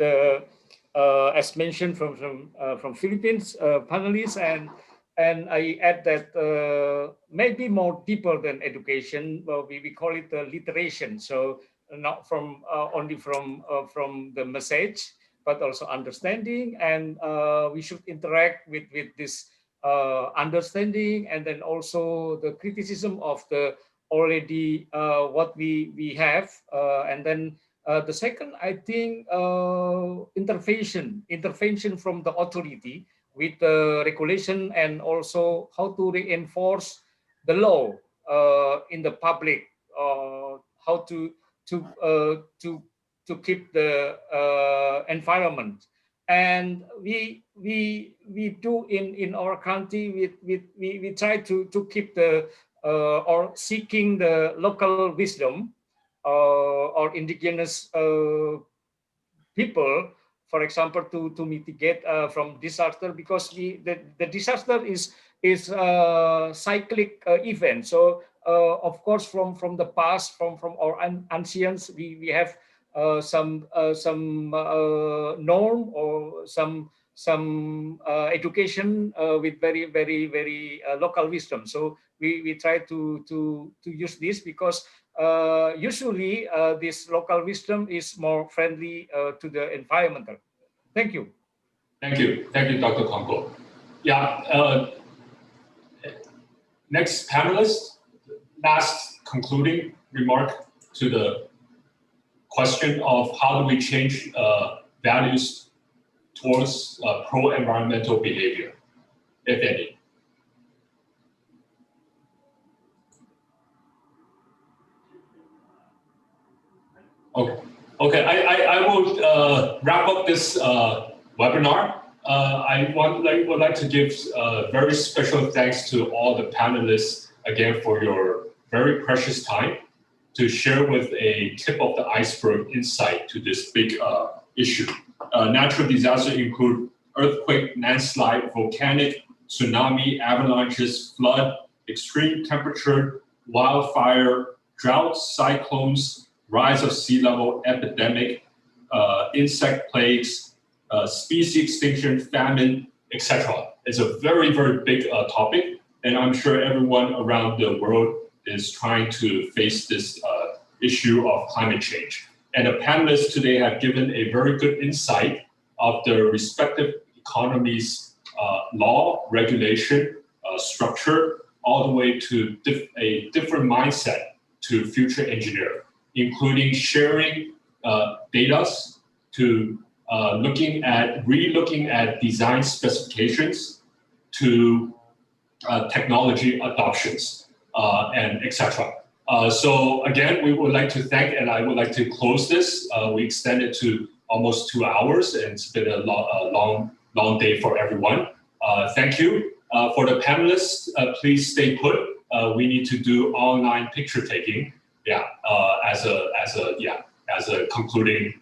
as mentioned from Philippines panelists, and I add that maybe more deeper than education. We call it literation. So not from only from the message, but also understanding, and we should interact with this understanding, and then also the criticism of the already what we have, and then the second, I think, intervention from the authority with the regulation, and also how to reinforce the law in the public, how to keep the environment. And we do in our country, we try to keep the or seeking the local wisdom or indigenous people, for example, to mitigate from disaster, because the disaster is cyclic event. So of course, from the past, from our ancients, we have some norm or some education with very local wisdom. So we try to use this, because usually this local wisdom is more friendly to the environmental. Thank you. Thank you, Dr. Kongo. Yeah. Next panelist, last concluding remark to the question of how do we change values towards pro-environmental behavior, if any. Okay. I will wrap up this webinar. I would like to give very special thanks to all the panelists again for your very precious time to share with a tip of the iceberg insight to this big issue. Natural disasters include earthquake, landslide, volcanic, tsunami, avalanches, flood, extreme temperature, wildfire, droughts, cyclones, rise of sea level, epidemic, insect plagues, species extinction, famine, etc. It's a very, very big topic, and I'm sure everyone around the world is trying to face this issue of climate change. And the panelists today have given a very good insight of the respective economies' law, regulation, structure, all the way to a different mindset to future engineer, including sharing data, to re-looking at design specifications, to technology adoptions, and etc. So again, we would like to thank, and I would like to close this. We extended to almost 2 hours, and it's been a long day for everyone. Thank you. For the panelists, please stay put. We need to do online picture taking. Yeah, as a concluding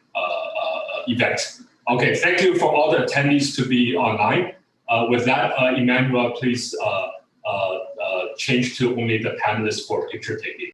event. Okay, thank you for all the attendees to be online. With that, Emmanuel, please change to only the panelists for picture taking.